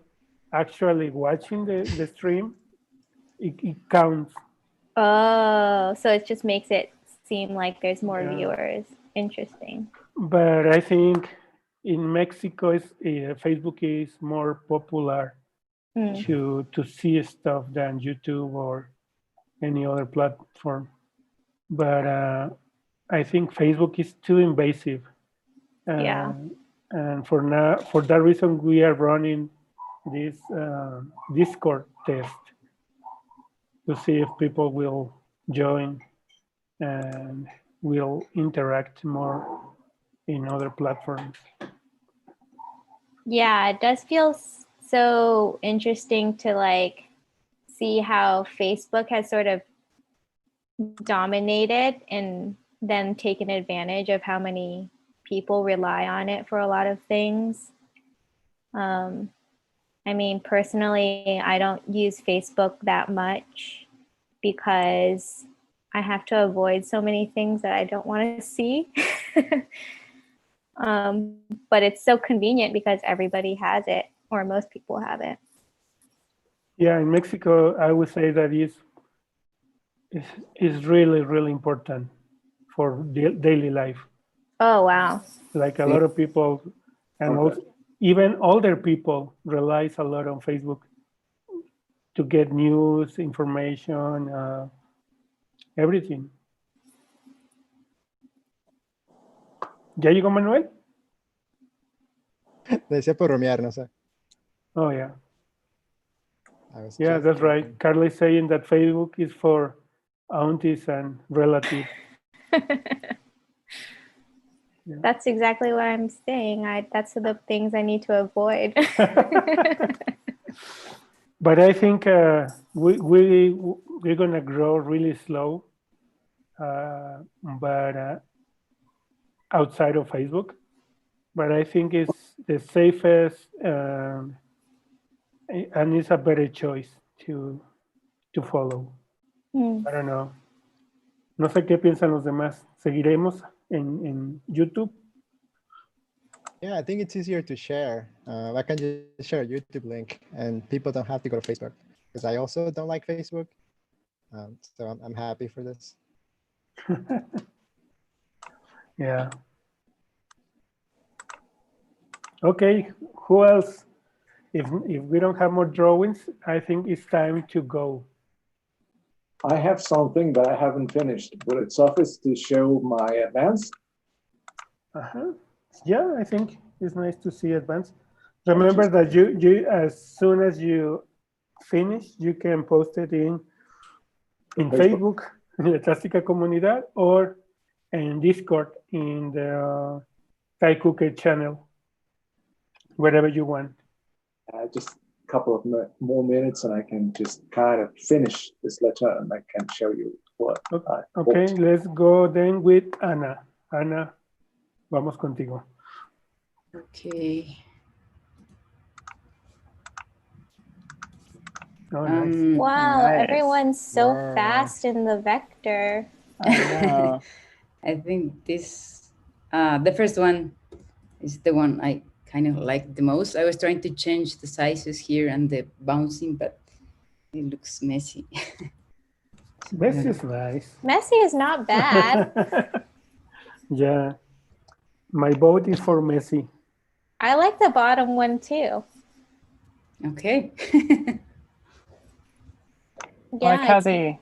actually watching the stream, it counts. Oh, so it just makes it seem like there's more viewers. Interesting. But I think in Mexico, Facebook is more popular to see stuff than YouTube or any other platform. But I think Facebook is too invasive. And for that reason, we are running this Discord test to see if people will join and will interact more in other platforms. Yeah, it does feel so interesting to like see how Facebook has sort of dominated and then taken advantage of how many people rely on it for a lot of things. I mean, personally, I don't use Facebook that much because I have to avoid so many things that I don't want to see. But it's so convenient because everybody has it, or most people have it. Yeah, in Mexico, I would say that is really, really important for daily life. Oh, wow. Like a lot of people, and also even older people relies a lot on Facebook to get news, information, everything. ¿Ya llegó Manuel? Decía por bromear, no sé. Oh, yeah. Yeah, that's right. Carla is saying that Facebook is for aunties and relatives. Yeah. That's exactly what I'm saying. That's the things I need to avoid. But I think we're gonna grow really slow, but outside of Facebook. But I think it's the safest and it's a better choice to follow. I don't know. No sé qué piensan los demás. ¿Seguiremos en YouTube? Yeah, I think it's easier to share. I can just share a YouTube link and people don't have to go to Facebook because I also don't like Facebook. So I'm happy for this. Yeah. Okay, who else? If we don't have more drawings, I think it's time to go. I have something that I haven't finished, but it's office to show my advance. Yeah, I think it's nice to see advance. Remember that you as soon as you finish, you can post it in Facebook, in Letrástica Comunidad, or in Discord in the TypeCooker channel, wherever you want. Just a couple of more minutes and I can just kind of finish this letter and I can show you what I Okay, bought. let's go then with Ana. Ana, vamos contigo. Okay. Oh, nice. Wow, Nice. everyone's so fast in the vector. I know. I think this, the first one is the one I kind of like the most. I was trying to change the sizes here and the bouncing, but it looks messy. Messy is nice. Messy is not bad. Yeah, my vote is for Messi. I like the bottom one too. Okay. I like how they...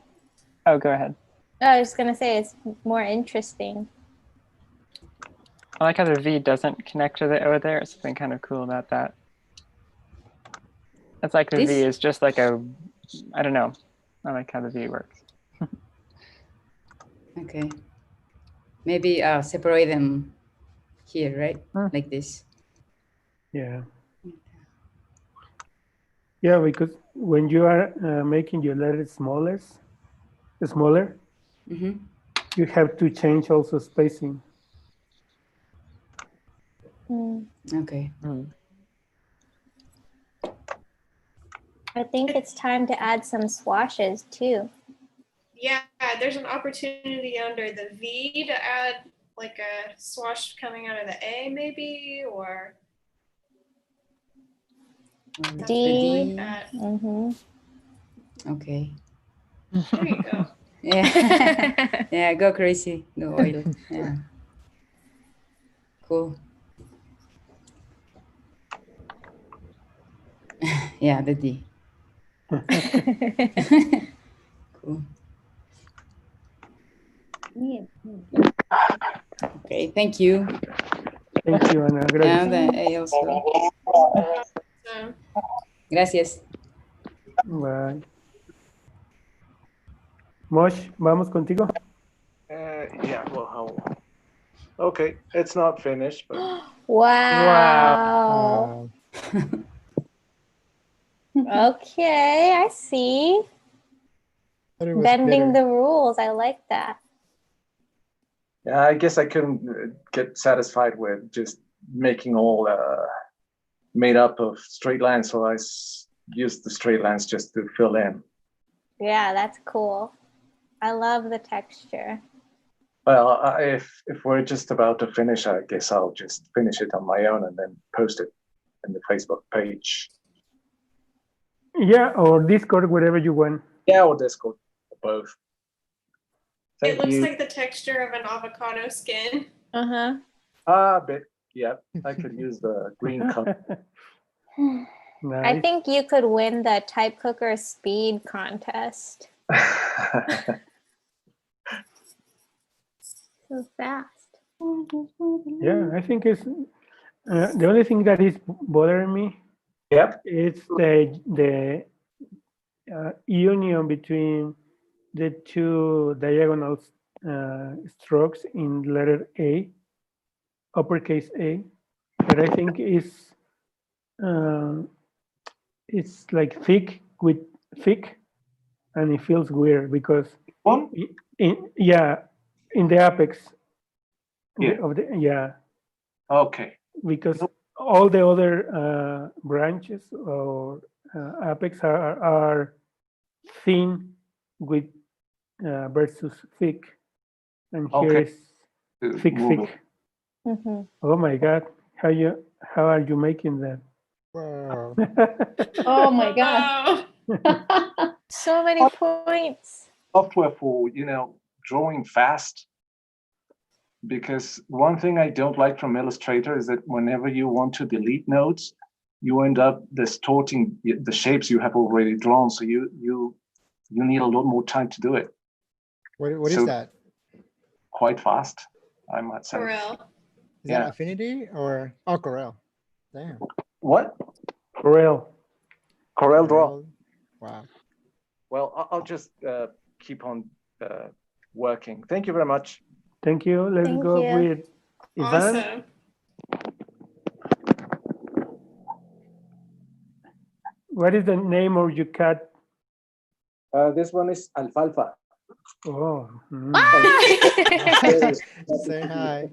Oh, go ahead. I was going to say it's more interesting. I like how the V doesn't connect to the O there. It's something kind of cool about that. It's like the V is just like a, I don't know. I like how the V works. Okay. Maybe separate them here, right? Like this. Yeah. Yeah, because when you are making your letters smaller, you have to change also spacing. Okay. I think it's time to add some swashes too. Yeah, there's an opportunity under the V to add like a swash coming out of the A maybe, or D. Okay. There you go. Yeah. Yeah, go crazy. Go oil. Yeah. Cool. Yeah, the D. Cool. Yeah. Okay, thank you. Thank you, Ana. Gracias. And I also. Gracias. Bye. Mosh, vamos contigo. Yeah, well, how? Okay, it's not finished, but Wow. Okay, I see. Bending the rules. I like that. yeah, I guess I couldn't get satisfied with just making all made up of straight lines, so I used the straight lines just to fill in. Yeah, that's cool. I love the texture. Well, if we're just about to finish, I guess I'll just finish it on my own and then post it in the Facebook page. Yeah, or Discord, wherever you want. Yeah, or Discord, or both. It looks like the texture of an avocado skin. Uh-huh. A bit, yeah. I could use the green color. Nice. I think you could win the TypeCooker speed contest. So fast. Yeah, I think it's the only thing that is bothering me. Yep. It's the union between the two diagonal strokes in letter A, uppercase A, that I think is it's like thick with thick, and it feels weird because in the apex Okay. Because all the other branches or apex are thin with versus thick, and here is thick. Mm-hmm. Oh my God! How are you making that? Wow. Oh my God! So many points. Software for drawing fast. Because one thing I don't like from Illustrator is that whenever you want to delete nodes, you end up distorting the shapes you have already drawn. So you need a lot more time to do it. What is that? Quite fast, I might say. Corel. Is that Affinity or Corel? Damn. What? Corel Draw. Wow. Well, I'll just keep on working. Thank you very much. Thank you. Let's go with Ivan. Awesome. What is the name of your cat? This one is Alfalfa. Oh. Say hi.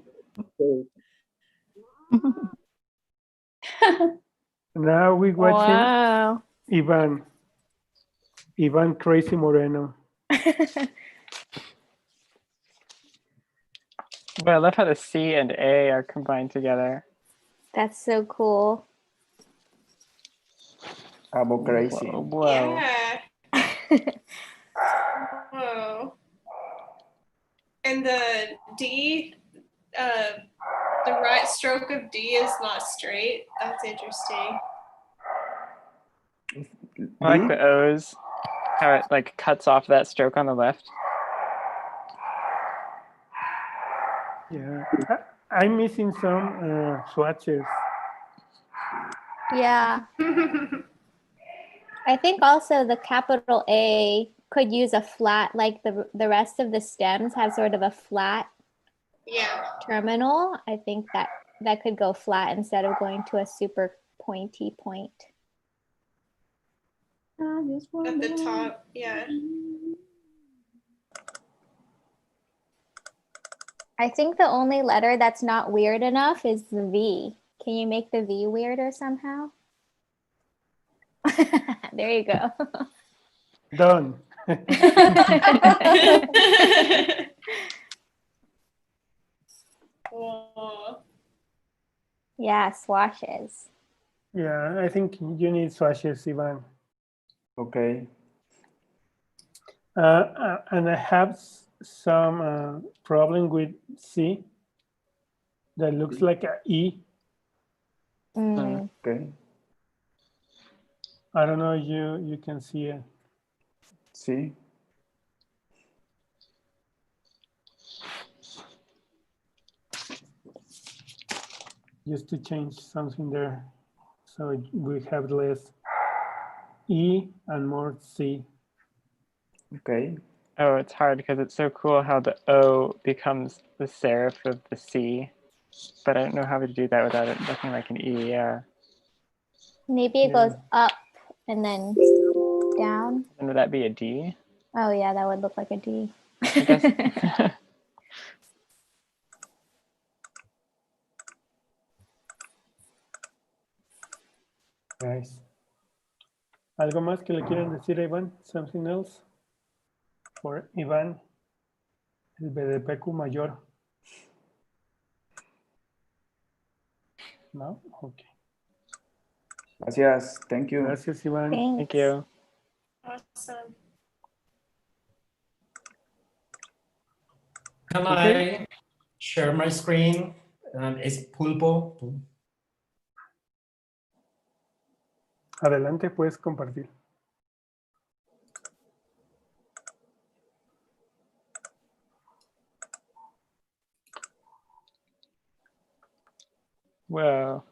Now we're watching Wow. Ivan Crazy Moreno. Well, I love how the C and A are combined together. That's so cool. Crazy. Whoa. Yeah. Whoa. And the D, the right stroke of D is not straight. That's interesting. I like the O's, how it like cuts off that stroke on the left. Yeah, I'm missing some swatches. Yeah. I think also the capital A could use a flat, like the rest of the stems have sort of a flat terminal. I think that could go flat instead of going to a super pointy point. At the top, yeah. I think the only letter that's not weird enough is the V. Can you make the V weirder somehow? There you go. Done. Cool. Yeah, swashes. Yeah, I think you need swashes, Ivan. Okay. And I have some problem with C that looks like an E. Okay. I don't know if you can see it. See. just to change something there. So we have less E and more C. Okay. Oh, it's hard because it's so cool how the O becomes the serif of the C, but I don't know how to do that without it looking like an E. Yeah. Maybe it goes up and then down. And would that be a D? Oh yeah, that would look like a D. I guess. Nice. ¿Algo más que le quieran decir a Iván? Something else? For Iván, el BDPQ mayor. No? Okay. Gracias. Thank you. Gracias, Iván. Thank you. Awesome. Can Okay. I share my screen? It's pulpo. Adelante, puedes compartir. Wow.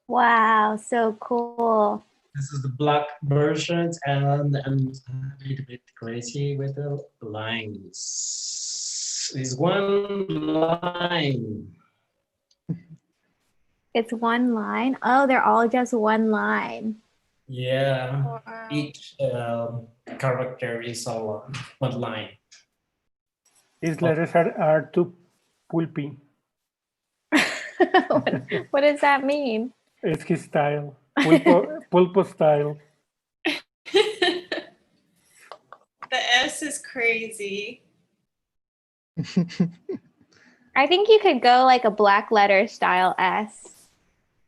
Wow, so cool. This is the black version, and I'm a little bit crazy with the lines. It's one line. It's one line. Oh, they're all just one line. Yeah, Wow. each character is on one line. These letters are too pulpy. What does that mean? It's his style. Pulpo style. The S is crazy. I think you could go like a black letter style S.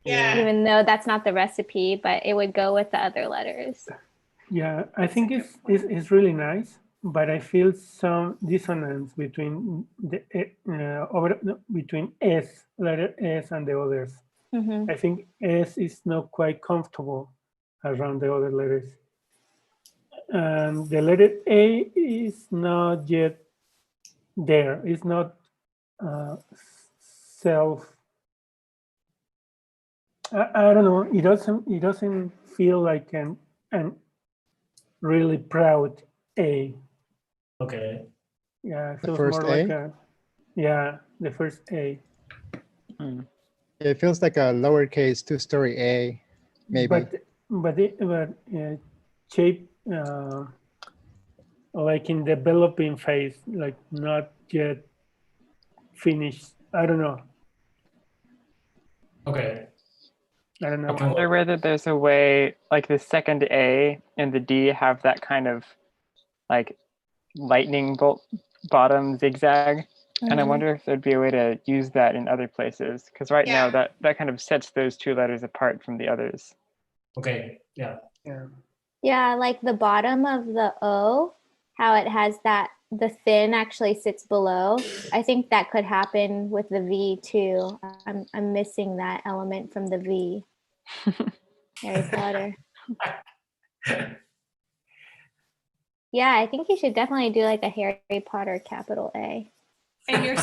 Yeah. Even though that's not the recipe, but it would go with the other letters. Yeah, I think it's really nice, but I feel some dissonance between the between S, letter S, and the others. Mm-hmm. I think S is not quite comfortable around the other letters. The letter A is not yet there. It's not self. I don't know. It doesn't feel like an really proud A. Okay. Yeah, it The feels first more A? like a the first A. It feels like a lowercase two-story A, maybe. But shape like in developing phase, like not yet finished. I don't know. Okay. I don't know. I wonder whether there's a way, like the second A and the D have that kind of like lightning bolt bottom zigzag. And I Mhm. wonder if there'd be a way to use that in other places. Because right now that kind of sets those two letters apart from the others. Okay. Yeah. Yeah, like the bottom of the O, how it has that, the thin actually sits below. I think that could happen with the V too. I'm missing that element from the V. Harry Potter. Yeah, I think you should definitely do like a Harry Potter capital A. And your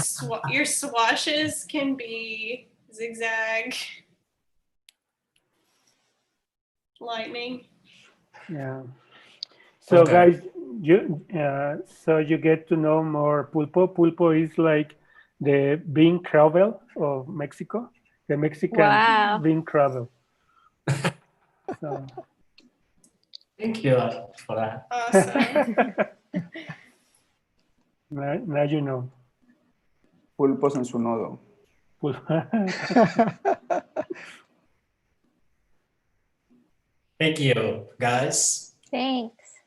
swashes can be zigzag, lightning. Yeah. So Okay. guys, you get to know more pulpo. Pulpo is like the bean crabble of Mexico, the Mexican Wow. bean crabble. So. Thank you for that. Awesome. now you know. Pulpos en su nodo. Thank you, guys. Thanks.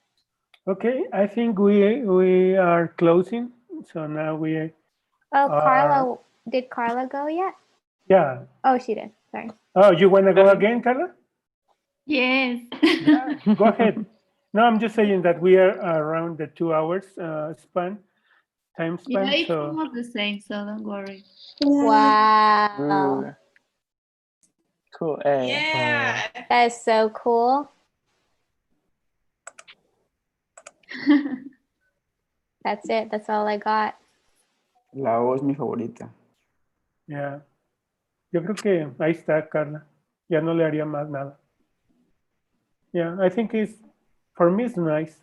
Okay, I think we are closing. So now we. Oh, Carla, did Carla go yet? Yeah. Oh, she did. Sorry. Oh, you want to go again, Carla? Yes. Yeah, go ahead. No, I'm just saying that we are around the 2 hours time Yeah, span. it's So almost the same, so don't worry. Wow. Ooh. Cool A. Yeah. That is so cool. That's it. That's all I got. La O es mi favorita. yeah. Yo creo que ahí está, Carla. Ya no le haría más nada. Yeah, I think for me, it's nice.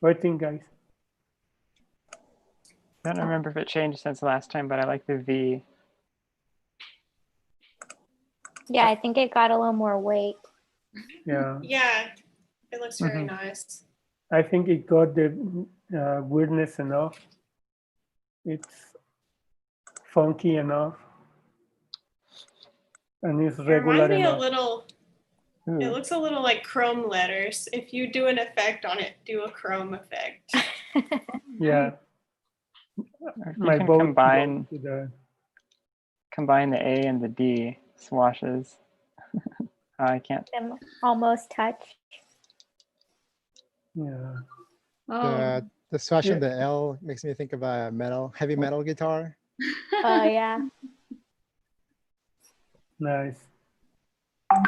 What do you think, guys? I don't remember if it changed since last time, but I like the V. Yeah, I think it got a little more weight. Yeah. Yeah, it looks very nice. I think it got the weirdness enough. It's funky enough. And it's It regular reminds me a enough. little, it looks a little like Chrome letters. If you do an effect on it, do a Chrome effect. Yeah. You can combine the A and the D swashes. I can't. Them almost touch. Yeah. The swash on the L makes me think of a heavy metal guitar. Oh yeah. Nice.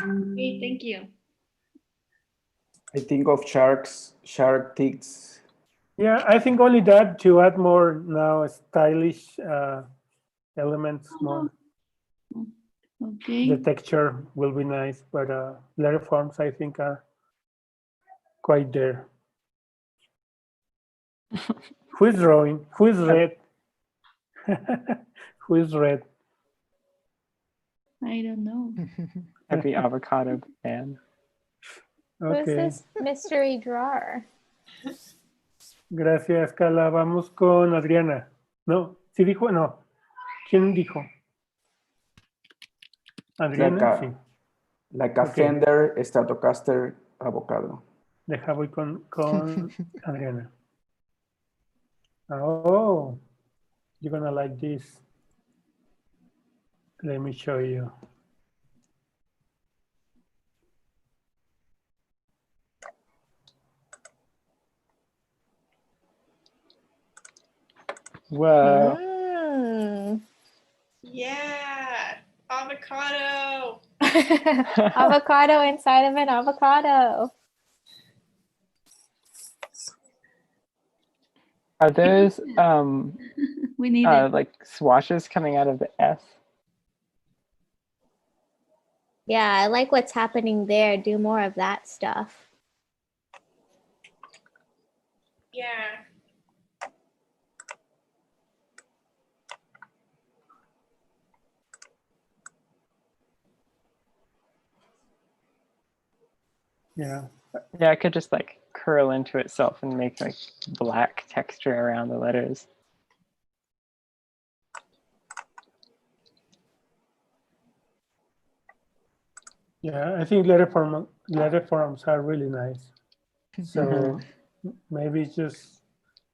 Okay, thank you. I think of shark teeth. Yeah, I think only that to add more now stylish elements more. Okay. The texture will be nice, but letter forms I think are quite there. Who is drawing? Who is red? Who is red? I don't know. Happy Avocado fan. Okay. Who's this mystery drawer? Gracias, Carla. Vamos con Adriana. No, ¿sí dijo? No. ¿Quién dijo? Adriana, sí. Like a Fender Stratocaster Avocado. Deja voy con Adriana. Oh, you're gonna like this. Let me show you. Whoa. Yeah, avocado. Avocado inside of an avocado. Are those we need it. like swashes coming out of the S? Yeah, I like what's happening there. Do more of that stuff. Yeah. Yeah. Yeah, it could just like curl into itself and make like black texture around the letters. Yeah, I think letter forms are really nice. So maybe just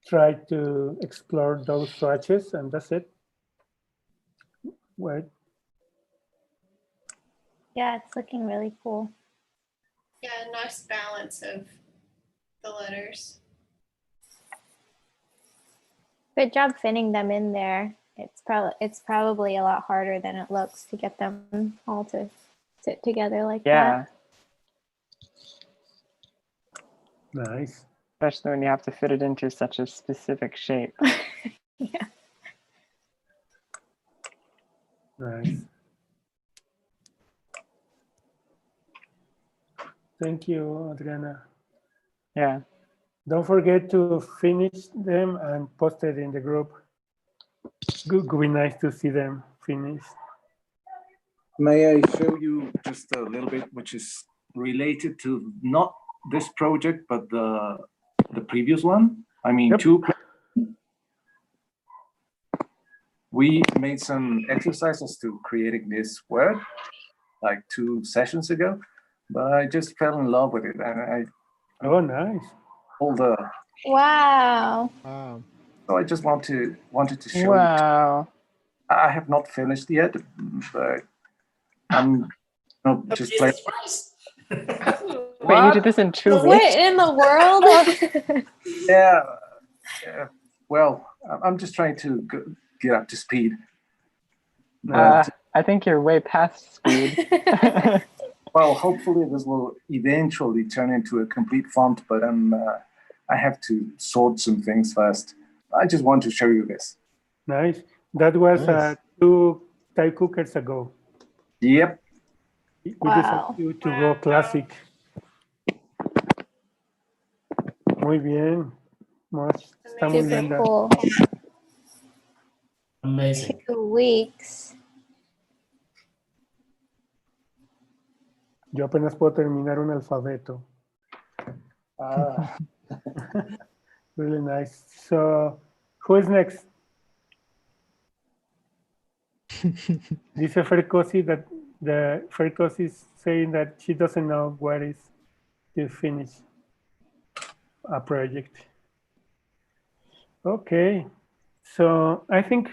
try to explore those swatches and that's it. Wait. Yeah, it's looking really cool. Yeah, nice balance of the letters. Good job fitting them in there. It's probably a lot harder than it looks to get them all to sit together like that. Nice. Especially when you have to fit it into such a specific shape. Yeah. Nice. Thank you, Adriana. Yeah. Don't forget to finish them and post it in the group. Would be nice to see them finished. May I show you just a little bit, which is related to not this project, but the previous one? I mean, we made some exercises to creating this word like 2 sessions ago, but I just fell in love with it, and oh, nice. All the wow. So I just wanted to show you. I have not finished yet, but I'm just playing. Wait, you did this in 2 weeks? What in the world? Yeah. Well, I'm just trying to get up to speed. I think you're way past speed. Well, hopefully this will eventually turn into a complete font, but I have to sort some things first. I just want to show you this. Nice. That was Nice. 2 TypeCookers ago. Yep. We Wow. decided to go classic. Muy bien. Está muy Super linda. cool. Amazing. 2 weeks. Yo apenas puedo terminar un alfabeto. Really nice. So, who is next? Dice Fercosi that Fercosi is saying that she doesn't know what is to finish a project. Okay, so I think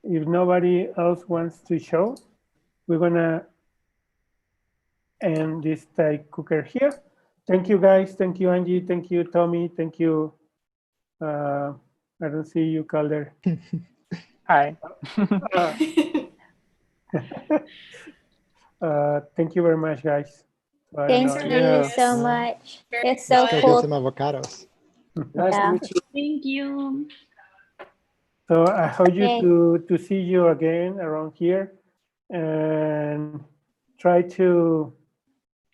if nobody else wants to show, we're gonna end this TypeCooker here. Thank you guys. Thank you, Angie. Thank you, Tommy. Thank you. I don't see you, Calder. Hi. Thank you very much, guys. I Thank don't know. you so much. It's so Let's go get cool. some avocados. Nice to meet you. Thank you. So I hope you Yay. to see you again around here, and try to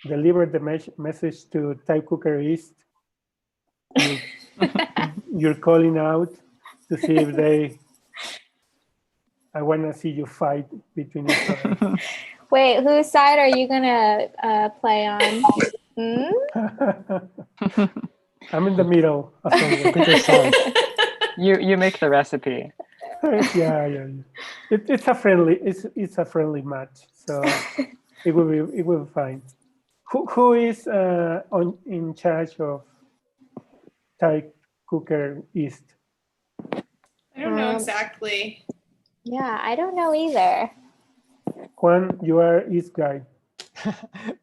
deliver the message to TypeCooker East. You're calling out to see if they. I want to see you fight between each other. Wait, whose side are you gonna play on? Hmm? I'm in the middle. You make the recipe. Yeah. It's a friendly match, so it will be fine. Who is in charge of TypeCooker East? I don't know exactly. Yeah, I don't know either. Juan, you are East guy.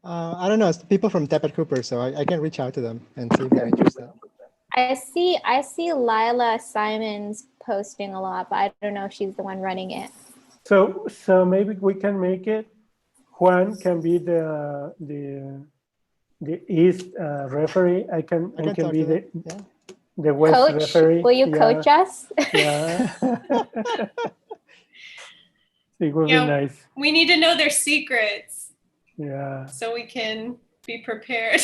I don't know. It's the people from TypeCooker, so I can reach out to them and see if they're interested. I see Lila Simons posting a lot, but I don't know if she's the one running it. So maybe we can make it. Juan can be the East referee. I can be the West Coach, referee. will you coach us? Yeah. It would be nice. We need to know their secrets. Yeah. So we can be prepared.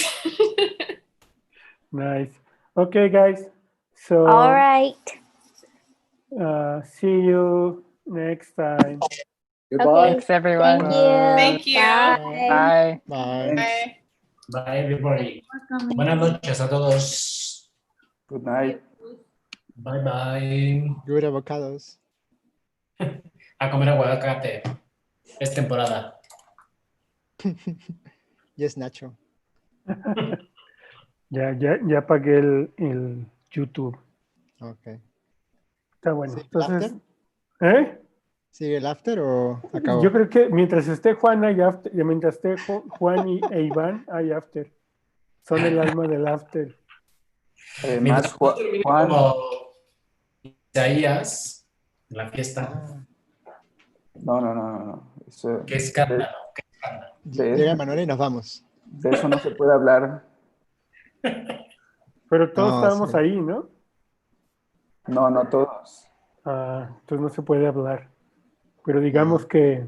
Nice. Okay, guys. So. All right. See you next time. Goodbye. Thanks, everyone. Thank you. Bye. Bye. Bye, everybody. Buenas noches a todos. Good night. Bye, bye. Good avocados. A comer aguacate. Es temporada. Yes, Nacho. Ya apagué el YouTube. Okay. Está bueno. Entonces, after? ¿Sigue el after o acabó? Yo creo que mientras esté Juan hay after, mientras esté Juan e Iván hay after. Son el alma del after. Además, Juan. Como Isaías, en la fiesta. No. Eso, Qué escándalo. Llega Manuel y nos vamos. De eso no se puede hablar. Pero todos estábamos ahí, ¿no? No todos. Entonces no se puede hablar. Pero digamos que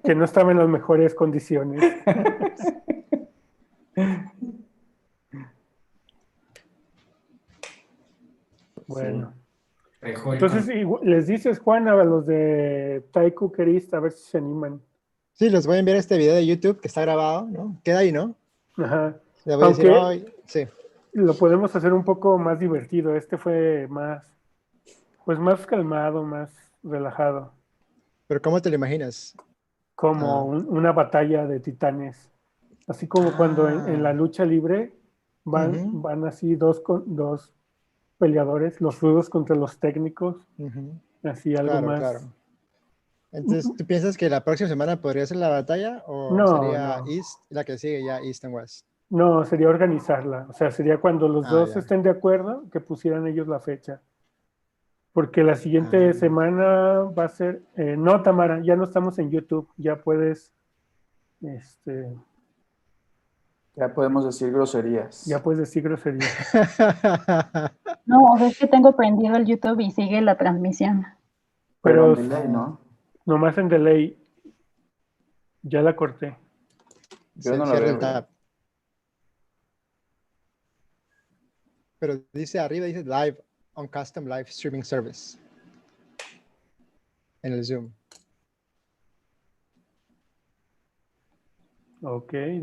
no estaba en las mejores condiciones. Bueno. Entonces les dices, Juan, a los de TypeCooker East, a ver si se animan. Sí, les voy a enviar este video de YouTube que está grabado, ¿no? Queda ahí, ¿no? Ajá. Le voy a decir hoy. Sí. Lo podemos hacer un poco más divertido. Este fue más calmado, más relajado. ¿Pero cómo te lo imaginas? Como una batalla de titanes. Así como cuando en la lucha libre van así dos peleadores, los rudos contra los técnicos. Así algo más. Claro. Entonces, ¿tú piensas que la próxima semana podría ser la batalla o sería East, la que sigue ya East and West? No, sería organizarla. O sea, sería cuando los dos estén de acuerdo que pusieran ellos la fecha. Porque la siguiente semana va a ser... no, Tamara, ya no estamos en YouTube. Ya puedes... Ya podemos decir groserías. Ya puedes decir groserías. No, es que tengo prendido el YouTube y sigue la transmisión. Pero delay, ¿no? nomás en delay. Ya la corté. Yo no la Cierra veo. el tab. Pero dice arriba, dice live on custom live streaming service. En el Zoom. Ok.